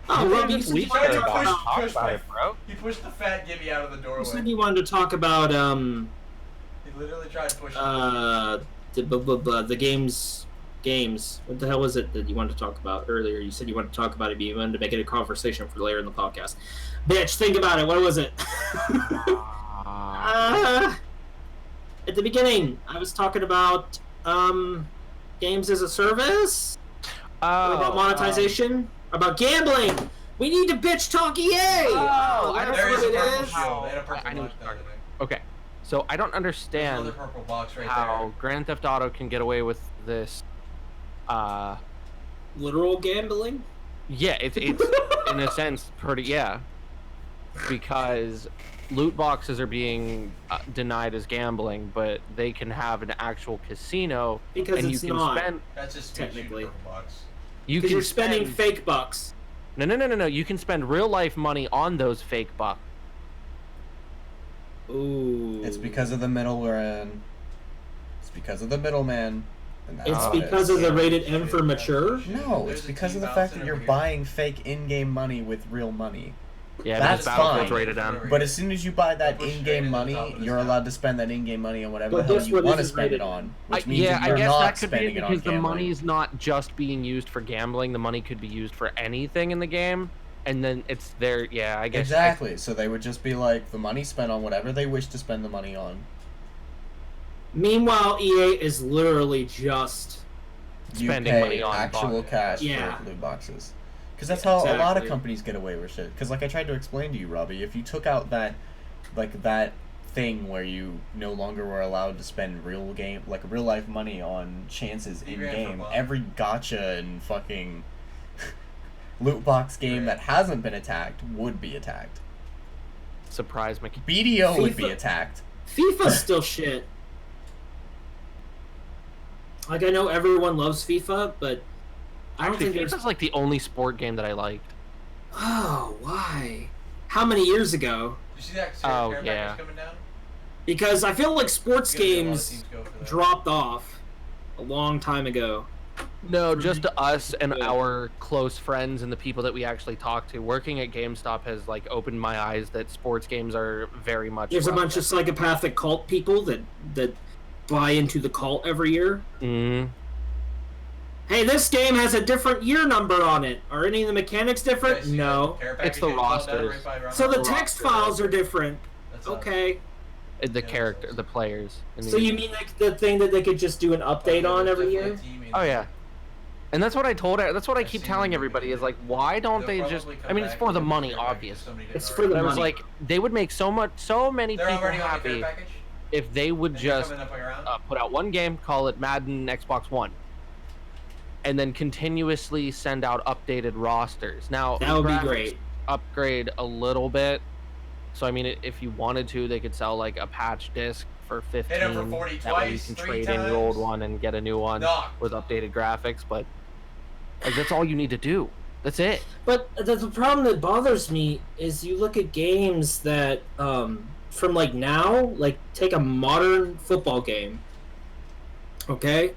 S1: Oh, Robbie, you said you wanted to
S3: Push
S4: about
S3: my-
S4: it, bro.
S3: He pushed the fat Gibby out of the doorway.
S1: You said you wanted to talk about
S3: He literally tried to push
S1: the games. What the hell was it that you wanted to talk about earlier? You said you wanted to talk about it, but you wanted to make it a conversation for later in the podcast. Bitch, think about it. What was it? At the beginning, I was talking about games as a service, about monetization, about gambling. We need to bitch talk EA.
S4: I don't
S3: There is a
S1: know what
S3: purple
S1: it is.
S3: shield. They had a purple
S4: I know
S3: box
S4: what
S3: the
S4: you're
S3: other day.
S4: Okay, so I don't
S3: There's
S4: understand
S3: another purple box right
S4: how
S3: there.
S4: Grand Theft Auto can get away with this.
S1: Literal gambling.
S4: Yeah, it's in a sense pretty because loot boxes are being denied as gambling, but they can have an actual casino
S1: Because
S4: and
S1: it's
S4: you can
S1: not.
S4: spend.
S3: That's just
S1: Technically.
S3: purple box.
S4: You
S1: Because
S4: can
S1: you're spending
S4: spend,
S1: fake bucks.
S4: No. You can spend real life money on those fake bucks.
S1: Ooh.
S2: It's because of the middle we're in. It's because of the middleman. And that's
S1: It's
S2: how it
S1: because
S2: is.
S1: of the rated M for mature.
S2: No, it's because of the fact that you're buying fake in-game money with real money.
S4: Yeah,
S2: That's
S4: because Battlefield's
S2: fine.
S4: rated M.
S2: But as soon as you buy that
S3: Push
S2: in-game
S3: straight
S2: money,
S3: into the top of
S2: you're
S3: this
S2: allowed to spend that in-game money on whatever
S1: But
S2: the hell
S1: this
S2: you
S1: one
S2: want to
S1: isn't
S2: spend it
S1: rated.
S2: on. Which means
S4: Yeah,
S2: that
S4: I
S2: you're
S4: guess
S2: not
S4: that could be
S2: spending it on
S4: because the
S2: gambling.
S4: money's not just being used for gambling. The money could be used for anything in the game, and then it's there. Yeah, I guess.
S2: Exactly. So they would just be like, the money spent on whatever they wish to spend the money on.
S1: Meanwhile, EA is literally just
S2: You
S4: Spending
S2: pay
S4: money on
S2: actual
S4: boxes.
S2: cash
S1: Yeah.
S2: for loot boxes. Because that's how a lot of
S1: Exactly.
S2: companies get away with shit. Because like I tried to explain to you, Robbie, if you took out that thing where you no longer were allowed to spend real life money on chances in game. Every gacha and fucking loot box game that hasn't been attacked would be attacked.
S4: Surprise me.
S2: BDO would be attacked.
S1: FIFA's still shit. Like, I know everyone loves FIFA, but I don't think
S4: FIFA's like the only sport game that I liked.
S1: Oh, why? How many years ago?
S3: You see that
S4: package
S3: coming down?
S1: Because I feel like sports games dropped off a long time ago.
S4: No, just us and our close friends and the people that we actually talk to. Working at GameStop has like opened my eyes that sports games are very much.
S1: There's a bunch of psychopathic cult people that buy into the cult every year.
S4: Mm-hmm.
S1: Hey, this game has a different year number on it. Are any of the mechanics different? No.
S4: It's the rosters.
S1: So the text files are different. Okay.
S4: The character, the players.
S1: So you mean like the thing that they could just do an update on every year?
S4: Oh yeah. And that's what I told her. That's what I keep telling everybody is like, why don't they just? I mean, it's for the money, obviously.
S1: It's for the money.
S4: I was like, they would make so many people happy if they would just put out one game, call it Madden Xbox One, and then continuously send out updated rosters. Now
S1: that would be great.
S4: Upgrade a little bit. So I mean, if you wanted to, they could sell like a patch disc for 15.
S3: Hit him for 40
S4: that way you can trade in your old one and get a new one with updated graphics. But like, that's all you need to do. That's it.
S1: But the problem that bothers me is you look at games that from like now, like take a modern football game, okay,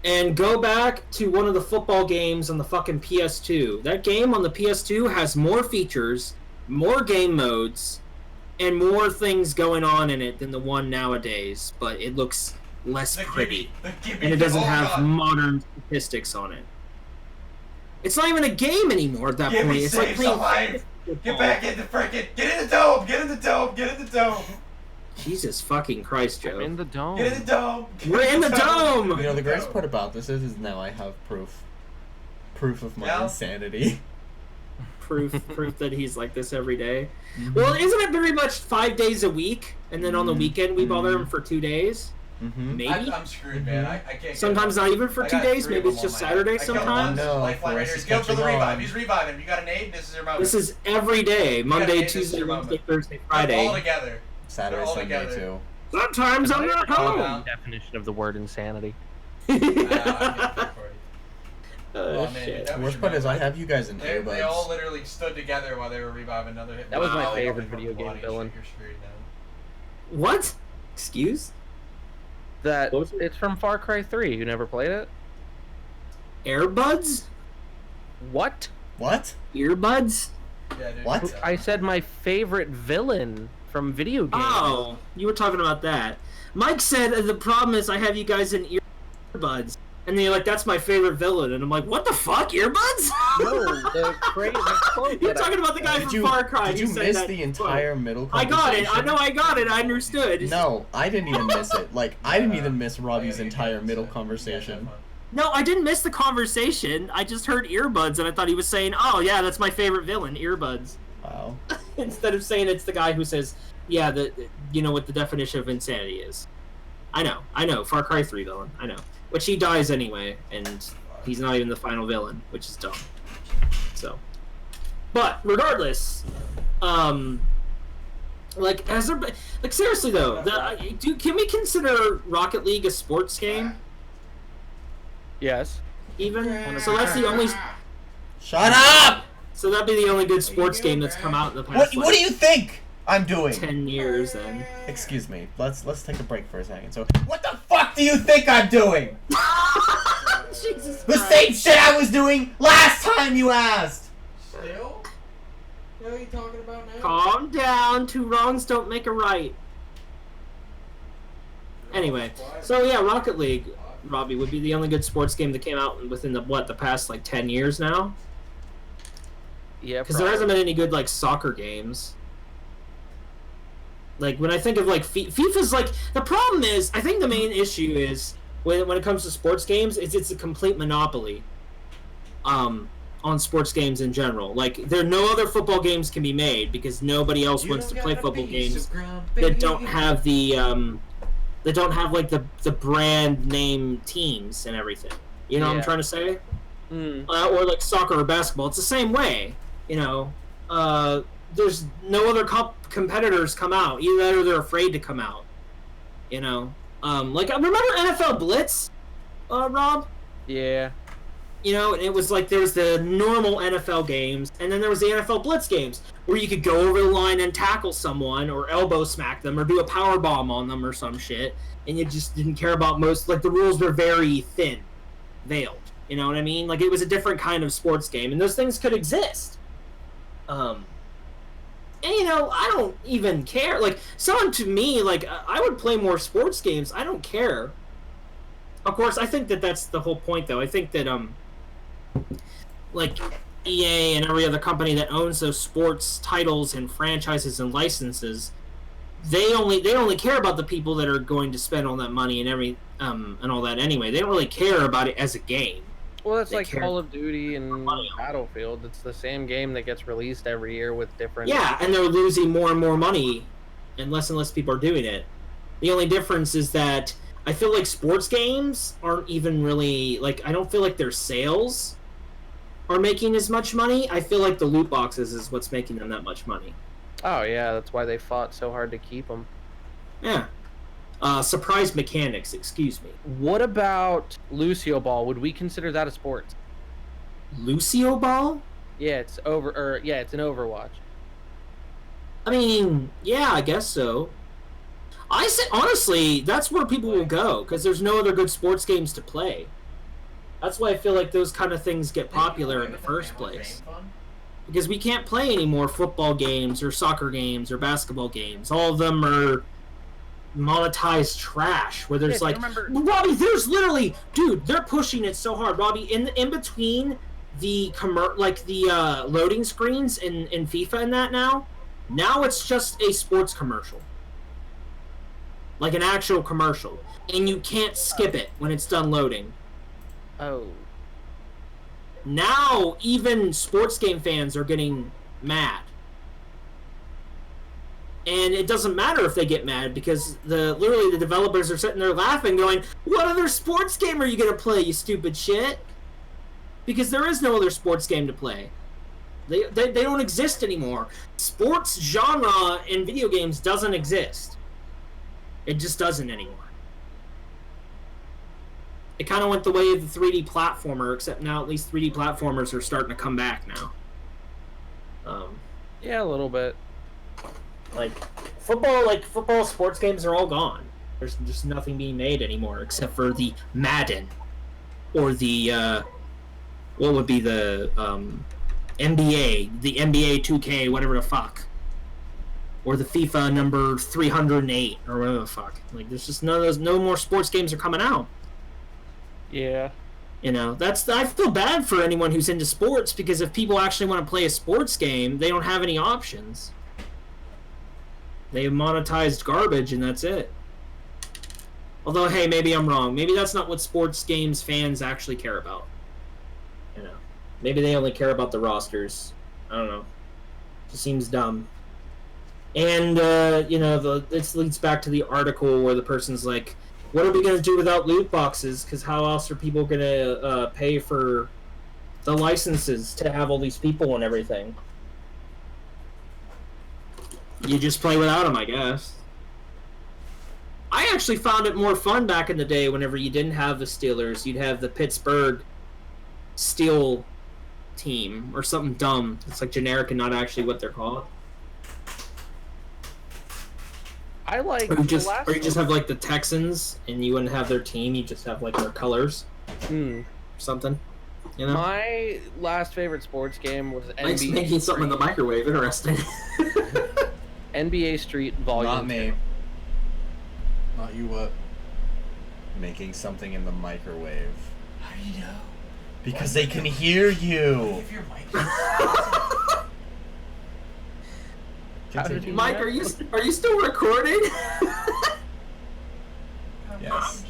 S1: and go back to one of the football games on the fucking PS2. That game on the PS2 has more features, more game modes, and more things going on in it than the one nowadays, but it looks less pretty. And it doesn't have modern statistics on it. It's not even a game anymore at that point. It's like playing...
S3: Get back in the frickin'... Get in the dome! Get in the dome! Get in the dome!
S1: Jesus fucking Christ, Joe.
S4: I'm in the dome.
S3: Get in the dome!
S1: We're in the dome!
S2: You know, the greatest part about this is now I have proof. Proof of my insanity.
S1: Proof that he's like this every day. Mm-hmm. Well, isn't it very much 5 days a week, and then on the weekend we bother him for 2 days?
S2: Mm-hmm.
S1: Maybe.
S3: I'm screwed, man. I can't.
S1: Sometimes not even for 2 days. Maybe it's just Saturday sometimes.
S2: No,
S3: Lifeline right here. Go for the revive. He's reviving. You got a nade. This is your moment.
S1: This is every day. Monday, Tuesday, Wednesday, Thursday, Friday.
S3: All together.
S2: Saturday, Sunday too.
S1: Sometimes I'm not home.
S4: Definition of the word insanity.
S1: Oh, shit.
S2: The worst part is I have you guys in earbuds.
S3: They all literally stood together while they were reviving another hit.
S4: That was my favorite video game villain.
S1: What? Excuse?
S4: It's from Far Cry 3. You never played it?
S1: Airbuds?
S4: What?
S2: What?
S1: Earbuds?
S3: Yeah, dude,
S2: what?
S4: I said my favorite villain from video games.
S1: Oh, you were talking about that. Mike said the problem is I have you guys in earbuds. And then you're like, that's my favorite villain. And I'm like, what the fuck? Earbuds?
S4: No, the quote.
S1: You're talking about the guy from Far Cry.
S2: Did you miss the entire middle conversation?
S1: I got it. I know I got it. I understood.
S2: No, I didn't even miss it. Like, I didn't even miss Robbie's entire middle conversation.
S1: No, I didn't miss the conversation. I just heard earbuds, and I thought he was saying, oh, yeah, that's my favorite villain, earbuds.
S2: Wow.
S1: Instead of saying it's the guy who says, yeah, you know what the definition of insanity is. I know. Far Cry 3 villain. I know. Which he dies anyway, and he's not even the final villain, which is dumb. So, but regardless, like seriously though, can we consider Rocket League a sports game?
S4: Yes.
S1: Even so, that's the only.
S2: Shut up!
S1: So that'd be the only good sports game that's come out in the past.
S2: What do you think I'm doing?
S1: 10 years, then.
S2: Excuse me. Let's take a break for a second. So, what the fuck do you think I'm doing?
S1: Jesus
S2: the
S1: Christ.
S2: same shit I was doing last time you asked.
S3: Still? What are you talking about now?
S1: Calm down. 2 wrongs don't make a right. Anyway, so yeah, Rocket League, Robbie, would be the only good sports game that came out within the past like 10 years now.
S4: Yeah,
S1: because there hasn't been any good like soccer games. Like when I think of like FIFA's like the problem is I think the main issue is when it comes to sports games is it's a complete monopoly. on sports games in general. Like, no other football games can be made because nobody else wants to play football games that don't have the like the brand name teams and everything. You know what I'm trying to say? Or like soccer or basketball. It's the same way. You know, there's no other competitors come out. Either they're afraid to come out. You know, like I remember NFL Blitz, Rob.
S4: Yeah.
S1: You know, it was like there was the normal NFL games, and then there was the NFL Blitz games, where you could go over the line and tackle someone, or elbow smack them, or do a power bomb on them, or some shit, and you just didn't care about most, like, the rules were very thin, veiled, you know what I mean? Like, it was a different kind of sports game, and those things could exist. And, you know, I don't even care, like, someone to me, like, I would play more sports games, I don't care. Of course, I think that that's the whole point, though. I think that, like EA and every other company that owns those sports titles and franchises and licenses, they only care about the people that are going to spend all that money and all that anyway. They don't really care about it as a game.
S4: Well, that's like Call of Duty and Battlefield. It's the same game that gets released every year with different...
S1: Yeah, and they're losing more and more money, and less people are doing it. The only difference is that I feel like sports games aren't even really... Like, I don't feel like their sales are making as much money. I feel like the loot boxes is what's making them that much money.
S4: Oh, yeah, that's why they fought so hard to keep them.
S1: Yeah. Surprise mechanics, excuse me.
S4: What about Lucio Ball? Would we consider that a sport?
S1: Lucio Ball?
S4: Yeah, it's an Overwatch.
S1: I mean, yeah, I guess so. I say, honestly, that's where people will go, because there's no other good sports games to play. That's why I feel like those kind of things get popular in the first place. Because we can't play any more football games or soccer games or basketball games. All of them are monetized trash, where there's Robbie, there's literally, dude, they're pushing it so hard, Robbie, in between the loading screens in FIFA and that now it's just a sports commercial. Like an actual commercial. And you can't skip it when it's done loading.
S4: Oh.
S1: Now, even sports game fans are getting mad. And it doesn't matter if they get mad, because literally the developers are sitting there laughing, going, what other sports game are you going to play, you stupid shit? Because there is no other sports game to play. They don't exist anymore. Sports genre in video games doesn't exist. It just doesn't anymore. It kind of went the way of the 3D platformer, except now at least 3D platformers are starting to come back now.
S4: Yeah, a little bit.
S1: Like football sports games are all gone. There's just nothing being made anymore except for the Madden or the what would be the NBA, the NBA 2K, whatever the fuck. Or the FIFA number 308 or whatever the fuck. Like, there's just no more sports games are coming out.
S4: Yeah.
S1: You know, I feel bad for anyone who's into sports, because if people actually want to play a sports game, they don't have any options. They have monetized garbage, and that's it. Although, hey, maybe I'm wrong. Maybe that's not what sports games fans actually care about. You know, maybe they only care about the rosters. I don't know. It just seems dumb. And, you know, this leads back to the article where the person's like, what are we going to do without loot boxes? Because how else are people going to pay for the licenses to have all these people and everything? You just play without them, I guess. I actually found it more fun back in the day whenever you didn't have the Steelers. You'd have the Pittsburgh Steel team or something dumb. It's like generic and not actually what they're called. Or you just have like the Texans, and you wouldn't have their team. You just have like their colors, or something. You know.
S4: My last favorite sports game was
S1: NBA. Making something in the microwave. Interesting.
S4: NBA Street Volume.
S2: Not me.
S3: 2. Not you. What?
S2: Making something in the microwave.
S3: How do you know?
S2: Because they can hear you.
S3: If your mic
S1: Mike, are you still recording?
S2: Yes.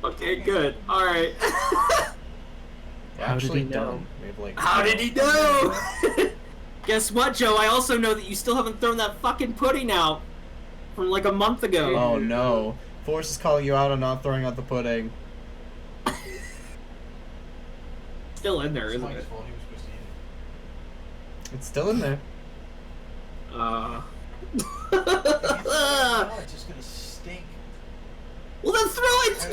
S1: Okay, good. All right.
S2: How did he know?
S1: How did he know? Guess what, Joe? I also know that you still haven't thrown that fucking pudding out from like a month ago.
S2: Oh no. Force is calling you out on not throwing out the pudding.
S1: Still in there, isn't it?
S3: He was supposed to eat it.
S2: It's still in there.
S3: It's just gonna stink.
S1: Well, then throw it.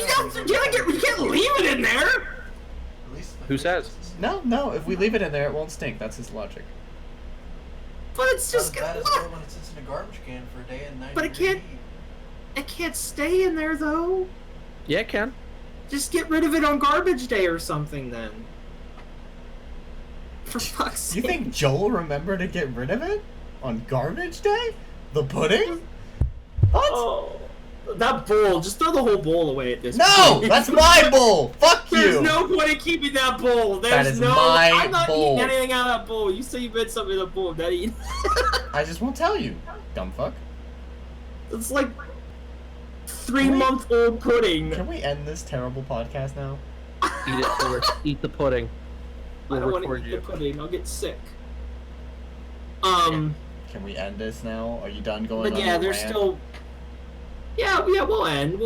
S1: You can't leave it in there.
S3: At least
S4: Who says?
S2: No. If we leave it in there, it won't stink. That's his logic.
S1: But it's just
S3: that
S1: gonna.
S3: is good when it sits in a garbage can for a day and night.
S1: But it can't. It can't stay in there though.
S4: Yeah, it can.
S1: Just get rid of it on garbage day or something then. For fuck's sake.
S2: You think Joel remembered to get rid of it on garbage day? The pudding? What?
S1: Oh, that bowl. Just throw the whole bowl away at this
S2: No!
S1: point.
S2: That's my bowl! Fuck you!
S1: There's no point in keeping that bowl.
S2: That is my
S1: I'm not
S2: bowl.
S1: eating anything out of that bowl. You say you made something in the bowl. I'm not eating.
S2: I just won't tell you, dumb fuck.
S1: It's like 3-month-old pudding.
S2: Can we end this terrible podcast now?
S4: Eat it, or eat the pudding.
S1: I don't want to eat the pudding. I'll get sick. Can
S2: we end this now? Are you done going
S1: but
S2: on
S1: yeah,
S2: your
S1: there's
S2: rant?
S1: still... Yeah, we'll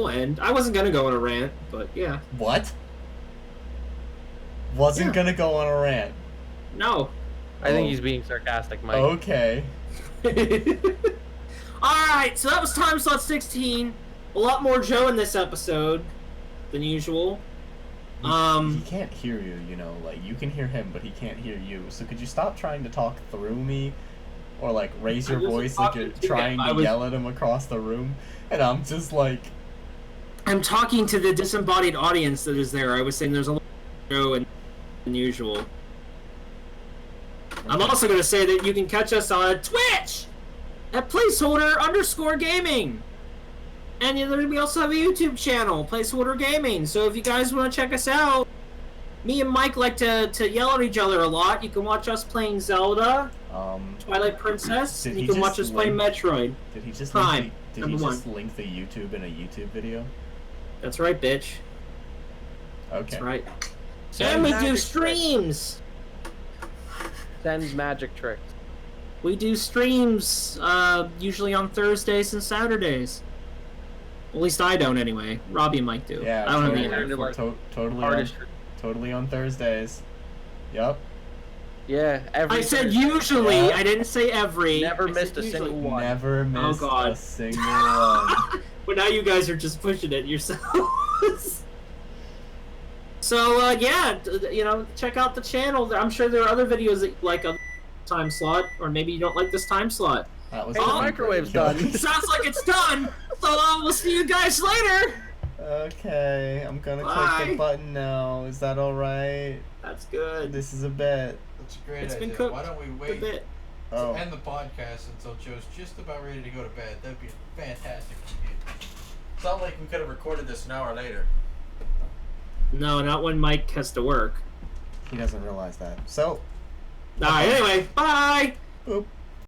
S1: end. I wasn't gonna go on a rant, but yeah.
S2: What? Wasn't gonna go on a rant.
S1: No.
S4: I think he's being sarcastic, Mike.
S2: Okay.
S1: Alright, so that was Timeslot 16. A lot more Joe in this episode than usual.
S2: He can't hear you, you know, like, you can hear him, but he can't hear you. So could you stop trying to talk through me? Or, like, raise your voice like you're trying to yell at him across the room? And I'm just like...
S1: I'm talking to the disembodied audience that is there. I was saying there's a lot more Joe than usual. Okay. I'm also going to say that you can catch us on Twitch at placeholder_gaming. And we also have a YouTube channel, Placeholder Gaming. So if you guys want to check us out, me and Mike like to yell at each other a lot. You can watch us playing Zelda, Twilight Princess, and you can watch us play Metroid.
S2: Did he just
S1: Prime,
S2: link the YouTube in a YouTube video?
S1: That's right, bitch.
S2: Okay.
S1: That's right. And we do streams.
S4: Send magic tricks.
S1: We do streams, usually on Thursdays and Saturdays. At least I don't, anyway. Robbie and Mike do.
S2: Yeah,
S1: I don't
S2: totally,
S1: have the internet.
S2: Totally on Thursdays. Yup.
S4: Yeah,
S1: I said usually. Yeah. I didn't say every.
S4: Never missed a single one.
S2: Never missed a single one.
S1: Well, now you guys are just pushing it yourselves. So, yeah, you know, check out the channel. I'm sure there are other videos that you like on time slot, or maybe you don't like this time slot.
S2: That was
S4: the microwave's done.
S1: Sounds like it's done. So we'll see you guys later.
S2: Okay, I'm gonna click the button now. Is that alright?
S1: That's good.
S2: This is a bet.
S3: That's a great
S1: idea.
S3: Been cooked. Why don't we wait to
S2: end
S3: the podcast until Joe's just about ready to go to bed? That'd be fantastic. It's not like we could have recorded this an hour later.
S1: No, not when Mike has to work.
S2: He doesn't realize that. So.
S1: Alright, anyway, bye!
S2: Boop.